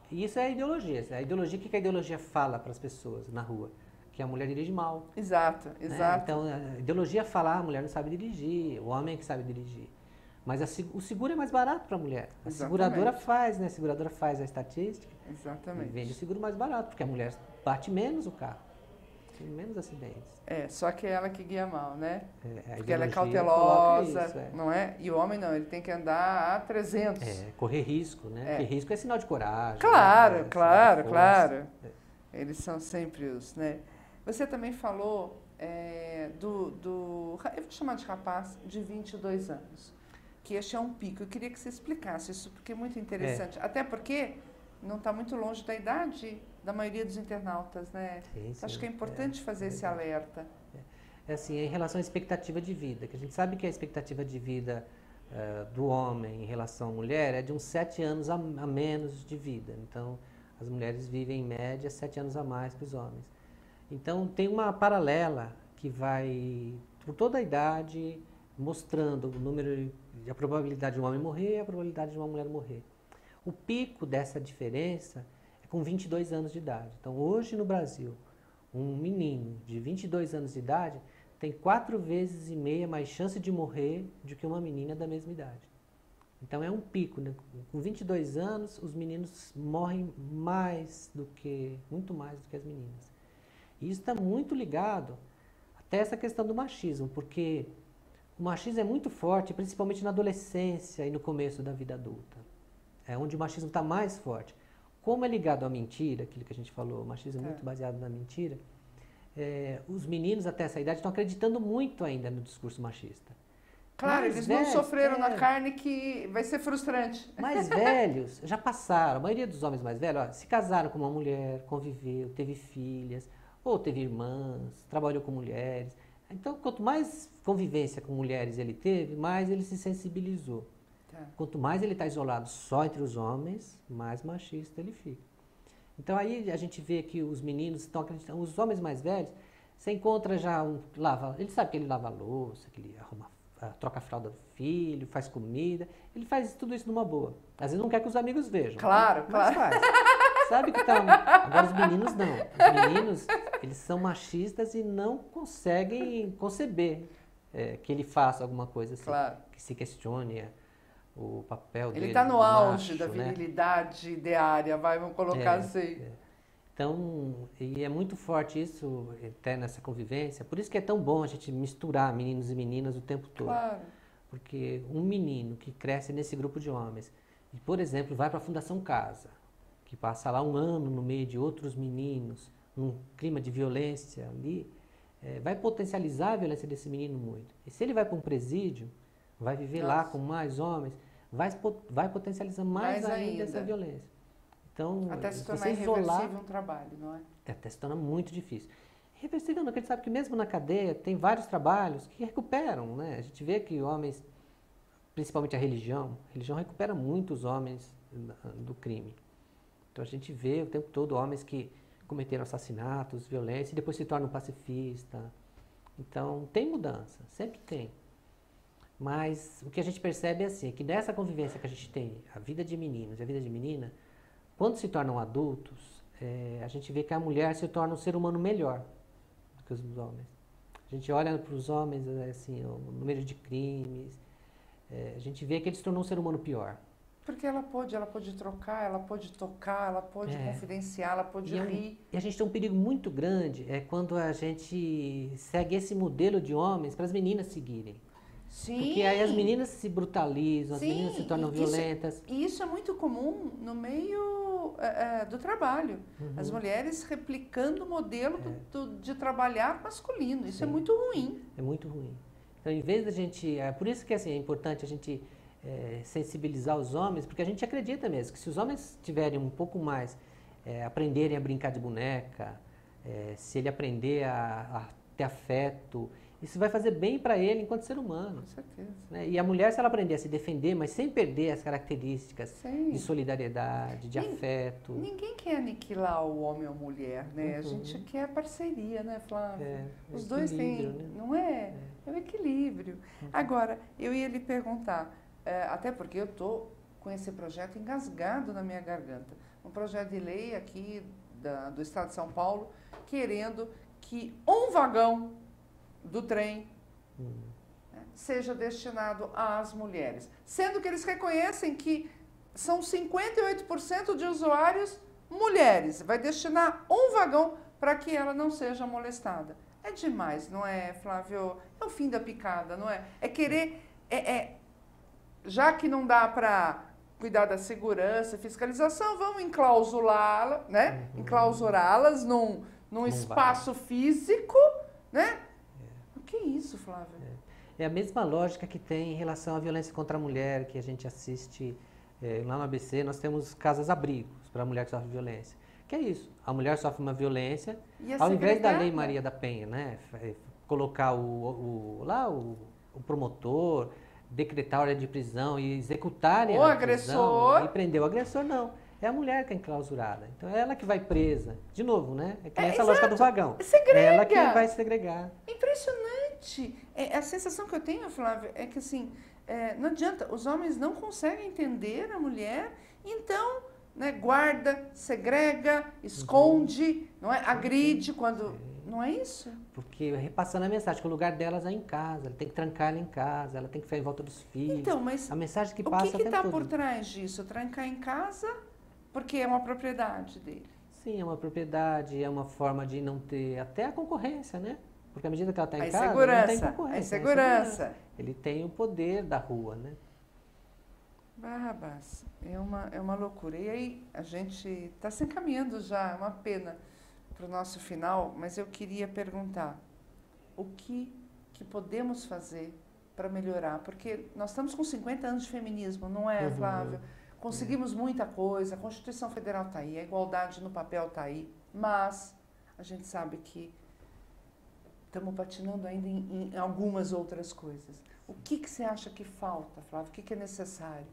E isso é a ideologia. A ideologia, o que a ideologia fala para as pessoas na rua? Que a mulher dirige mal.
Exato.
Então, a ideologia fala, a mulher não sabe dirigir, o homem é que sabe dirigir. Mas o seguro é mais barato para a mulher. A seguradora faz, né? A seguradora faz a estatística.
Exatamente.
E vende o seguro mais barato, porque a mulher bate menos o carro. Tem menos acidentes.
Só que é ela que guia mal, né? Porque ela é
cautelosa,
isso, não é? E o homem não, ele tem que andar a 300.
Correr risco, né? Porque risco é sinal de coragem.
Claro,
né?
claro. Eles são sempre os, né? Você também falou eu vou chamar de rapaz de 22 anos, que este é um pico. Eu queria que você explicasse isso, porque é muito interessante. Até porque não está muito longe da idade da maioria dos internautas, né?
Sim,
acho que é importante fazer esse alerta.
é assim, em relação à expectativa de vida, que a gente sabe que a expectativa de vida do homem em relação à mulher é de uns 7 anos a menos de vida. Então, as mulheres vivem, em média, 7 anos a mais que os homens. Então, tem uma paralela que vai por toda a idade, mostrando o número e a probabilidade de um homem morrer e a probabilidade de uma mulher morrer. O pico dessa diferença é com 22 anos de idade. Então, hoje no Brasil, um menino de 22 anos de idade tem 4,5 vezes mais chance de morrer do que uma menina da mesma idade. Então é um pico, né? Com 22 anos, os meninos morrem muito mais do que as meninas. E isso está muito ligado até essa questão do machismo, porque o machismo é muito forte, principalmente na adolescência e no começo da vida adulta. É onde o machismo está mais forte. Como é ligado à mentira, aquilo que a gente falou, o machismo é muito baseado na mentira, os meninos até essa idade estão acreditando muito ainda no discurso machista.
Claro,
Mais
eles
velhos,
não sofreram na carne, que vai ser frustrante.
Mais velhos já passaram. A maioria dos homens mais velhos se casaram com uma mulher, conviveu, teve filhas, ou teve irmãs, trabalhou com mulheres. Então, quanto mais convivência com mulheres ele teve, mais ele se sensibilizou. Quanto mais ele está isolado só entre os homens, mais machista ele fica. Então aí a gente vê que os meninos estão acreditando, os homens mais velhos, você encontra já ele sabe que ele lava a louça, que ele troca a fralda do filho, faz comida, ele faz tudo isso numa boa. Às vezes não quer que os amigos vejam.
Claro,
mas
claro.
Faz. Sabe que tá. Agora os meninos não. Os meninos, eles são machistas e não conseguem conceber que ele faça alguma coisa assim, que se questione o papel dele.
Ele está no auge da
né?
virilidade ideária, vamos colocar assim.
Então, e é muito forte isso até nessa convivência, por isso que é tão bom a gente misturar meninos e meninas o tempo todo.
Claro.
Porque um menino que cresce nesse grupo de homens, e, por exemplo, vai para a Fundação Casa, que passa lá um ano no meio de outros meninos, num clima de violência ali, vai potencializar a violência desse menino muito. E se ele vai para um presídio, vai viver lá com mais homens, vai potencializar mais ainda essa violência. Então,
até se tornar irreversível um trabalho, não é?
Até se torna muito difícil. Irreversível não, porque a gente sabe que mesmo na cadeia tem vários trabalhos que recuperam, né? A gente vê que homens, principalmente a religião recupera muitos homens do crime. Então a gente vê o tempo todo homens que cometeram assassinatos, violência, e depois se tornam pacifistas. Então tem mudança, sempre tem. Mas o que a gente percebe é assim, que nessa convivência que a gente tem, a vida de meninos e a vida de menina, quando se tornam adultos, a gente vê que a mulher se torna um ser humano melhor do que os homens. A gente olha para os homens, assim, o número de crimes, a gente vê que ele se tornou um ser humano pior.
Porque ela pôde trocar, ela pôde tocar, ela pôde confidenciar, ela pôde rir.
E a gente tem um perigo muito grande, quando a gente segue esse modelo de homens para as meninas seguirem.
Sim.
Porque aí as meninas se brutalizam, as meninas se tornam violentas.
E isso é muito comum no meio do trabalho. As mulheres replicando o modelo de trabalhar masculino. Isso é muito ruim.
É muito ruim. Então, em vez da gente... por isso que assim, é importante a gente sensibilizar os homens, porque a gente acredita mesmo que se os homens tiverem um pouco mais, aprenderem a brincar de boneca, se ele aprender a ter afeto, isso vai fazer bem para ele enquanto ser humano.
Com certeza.
Né? E a mulher, se ela aprender a se defender, mas sem perder as características de solidariedade, de afeto.
Ninguém quer aniquilar o homem ou a mulher, né? A gente quer parceria, né, Flávio? Os dois têm, né? Não é? É o equilíbrio. Agora, eu ia lhe perguntar, até porque eu estou com esse projeto engasgado na minha garganta. Um projeto de lei aqui do Estado de São Paulo, querendo que um vagão do trem seja destinado às mulheres. Sendo que eles reconhecem que são 58% de usuários mulheres. Vai destinar um vagão para que ela não seja molestada. É demais, não é, Flávio? É o fim da picada, não é? É querer... já que não dá para cuidar da segurança, fiscalização, vamos enclausurá-la, né? Enclausurá-las num espaço físico, né? O que é isso, Flávio?
É a mesma lógica que tem em relação à violência contra a mulher, que a gente assiste lá no ABC, nós temos casas-abrigos para a mulher que sofre violência. Que é isso, a mulher sofre uma violência, ao invés da Lei Maria da Penha, né, colocar o promotor, decretar a ordem de prisão e executarem
O
a
agressor.
prisão e prender o agressor, não. É a mulher que é enclausurada. Então é ela que vai presa. De novo, né? É que nem essa lógica do vagão.
Segrega.
É ela que vai segregar.
Impressionante. A sensação que eu tenho, Flávia, é que assim, não adianta, os homens não conseguem entender a mulher, então, né, guarda, segrega, esconde, não é? Agride quando... Não é isso?
Porque repassando a mensagem, que o lugar delas é em casa, ela tem que trancar ela em casa, ela tem que ficar em volta dos filhos.
Então, mas
a mensagem que
o
passa
que está
todo.
por trás disso? Trancar em casa porque é uma propriedade dele.
Sim, é uma propriedade, é uma forma de não ter até a concorrência, né? Porque à medida que ela está em casa, não tem concorrência.
A insegurança.
Ele tem o poder da rua, né?
Barrabás, é uma loucura. E aí, a gente está se encaminhando já, é uma pena para o nosso final, mas eu queria perguntar, o que podemos fazer para melhorar? Porque nós estamos com 50 anos de feminismo, não é, Flávio? Conseguimos muita coisa, a Constituição Federal está aí, a igualdade no papel está aí, mas a gente sabe que estamos patinando ainda em algumas outras coisas. O que você acha que falta, Flávio? O que é necessário?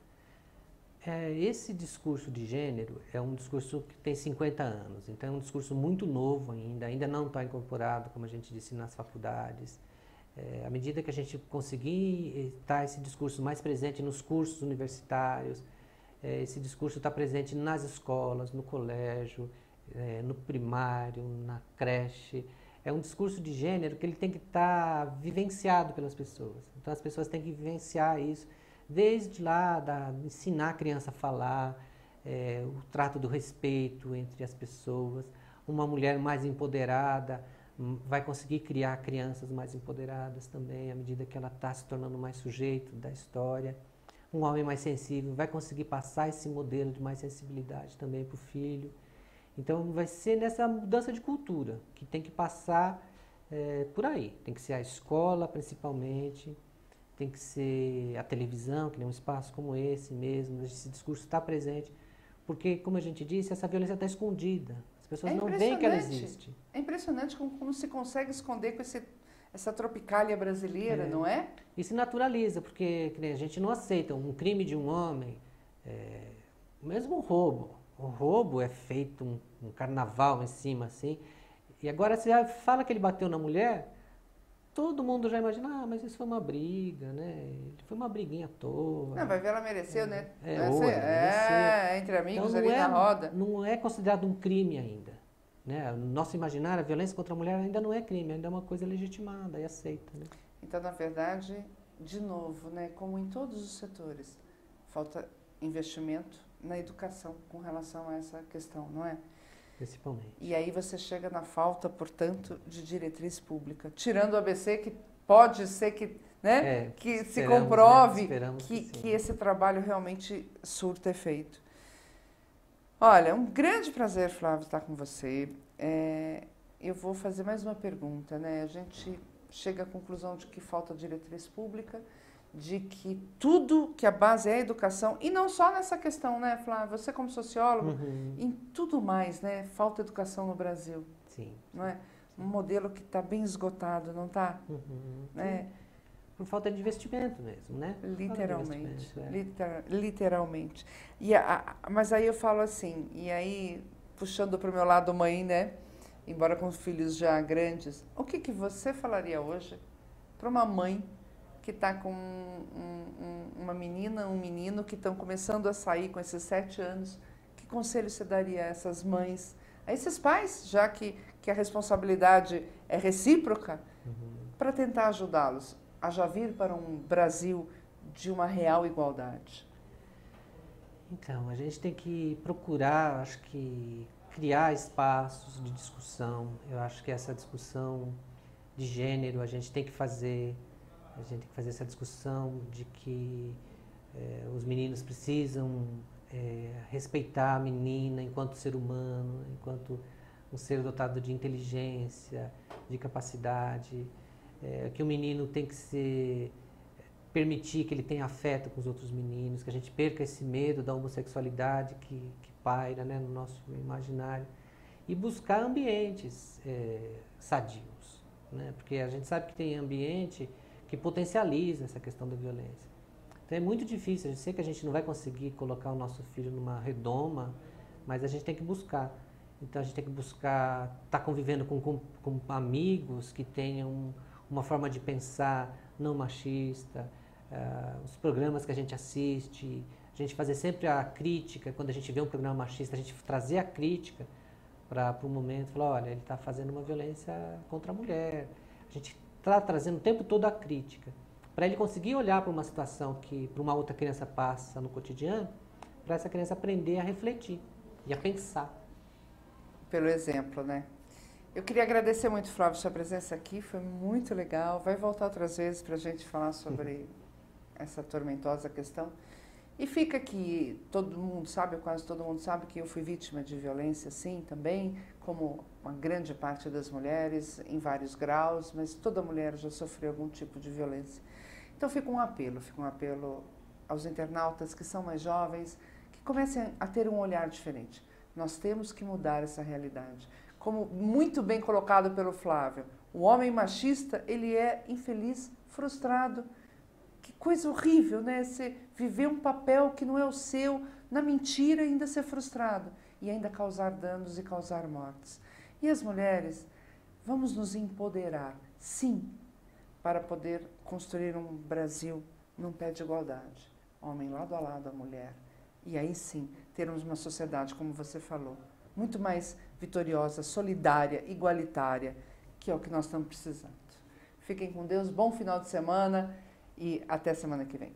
Esse discurso de gênero é um discurso que tem 50 anos, então é um discurso muito novo ainda não está incorporado, como a gente disse, nas faculdades. À medida que a gente conseguir estar esse discurso mais presente nos cursos universitários, esse discurso está presente nas escolas, no colégio, no primário, na creche. É um discurso de gênero que ele tem que estar vivenciado pelas pessoas. Então as pessoas têm que vivenciar isso, desde lá, ensinar a criança a falar, o trato do respeito entre as pessoas. Uma mulher mais empoderada vai conseguir criar crianças mais empoderadas também, à medida que ela está se tornando mais sujeito da história. Um homem mais sensível vai conseguir passar esse modelo de mais sensibilidade também para o filho. Então vai ser nessa mudança de cultura que tem que passar por aí. Tem que ser a escola principalmente, tem que ser a televisão, que nem um espaço como esse mesmo, esse discurso está presente. Porque, como a gente disse, essa violência está escondida. As pessoas não veem que ela existe.
É impressionante como se consegue esconder com essa tropicália brasileira, não é?
E se naturaliza, porque a gente não aceita um crime de um homem, mesmo um roubo. O roubo é feito um carnaval em cima, assim. E agora você fala que ele bateu na mulher, todo mundo já imagina, mas isso foi uma briga, né? Foi uma briguinha à toa.
Não, vai ver, ela mereceu, né?
Mereceu.
Entre amigos
então,
ali na roda.
Não é considerado um crime ainda. Né? No nosso imaginário, a violência contra a mulher ainda não é crime, ainda é uma coisa legitimada e aceita. Né?
Então, na verdade, de novo, né, como em todos os setores, falta investimento na educação com relação a essa questão, não é?
Principalmente.
E aí você chega na falta, portanto, de diretriz pública. Tirando o ABC, que pode ser que, né, que se comprove, né? que esse trabalho realmente surta efeito. Olha, um grande prazer, Flávio, estar com você. Eu vou fazer mais uma pergunta, né? A gente chega à conclusão de que falta diretriz pública, de que tudo, que a base é a educação, e não só nessa questão, né, Flávio? Você como sociólogo, em tudo mais, né? Falta educação no Brasil.
Sim.
Não é? Um modelo que está bem esgotado, não está? Né?
Por falta de investimento mesmo, né?
Literalmente. Literalmente. Mas aí eu falo assim, e aí, puxando para o meu lado mãe, né? Embora com filhos já grandes, o que você falaria hoje para uma mãe que está com uma menina, um menino que estão começando a sair com esses 7 anos? Que conselho você daria a essas mães, a esses pais, já que a responsabilidade é recíproca, para tentar ajudá-los a já vir para um Brasil de uma real igualdade?
Então, a gente tem que procurar, acho que, criar espaços de discussão. Eu acho que essa discussão de gênero a gente tem que fazer essa discussão de que os meninos precisam respeitar a menina enquanto ser humano, enquanto um ser dotado de inteligência, de capacidade, que o menino tem que permitir que ele tenha afeto com os outros meninos, que a gente perca esse medo da homossexualidade que paira, né, no nosso imaginário, e buscar ambientes sadios, né? Porque a gente sabe que tem ambiente que potencializa essa questão da violência. Então é muito difícil, eu sei que a gente não vai conseguir colocar o nosso filho numa redoma, mas a gente tem que buscar. Então a gente tem que buscar estar convivendo com amigos que tenham uma forma de pensar não machista, os programas que a gente assiste, a gente fazer sempre a crítica, quando a gente vê um programa machista, a gente trazer a crítica para o momento, falar, olha, ele está fazendo uma violência contra a mulher. A gente está trazendo o tempo todo a crítica, para ele conseguir olhar para uma situação que para uma outra criança passa no cotidiano, para essa criança aprender a refletir e a pensar.
Pelo exemplo, né? Eu queria agradecer muito, Flávio, sua presença aqui, foi muito legal. Vai voltar outras vezes para a gente falar sobre essa tormentosa questão. E fica aqui, todo mundo sabe, quase todo mundo sabe que eu fui vítima de violência, sim, também, como uma grande parte das mulheres, em vários graus, mas toda mulher já sofreu algum tipo de violência. Então fica um apelo aos internautas que são mais jovens, que comecem a ter um olhar diferente. Nós temos que mudar essa realidade. Como muito bem colocado pelo Flávio, o homem machista, ele é infeliz, frustrado. Que coisa horrível, né? Você viver um papel que não é o seu, na mentira, ainda ser frustrado. E ainda causar danos e causar mortes. E as mulheres, vamos nos empoderar, sim, para poder construir um Brasil num pé de igualdade. Homem lado a lado, a mulher. E aí sim, termos uma sociedade, como você falou, muito mais vitoriosa, solidária, igualitária, que é o que nós estamos precisando. Fiquem com Deus, bom final de semana e até semana que vem.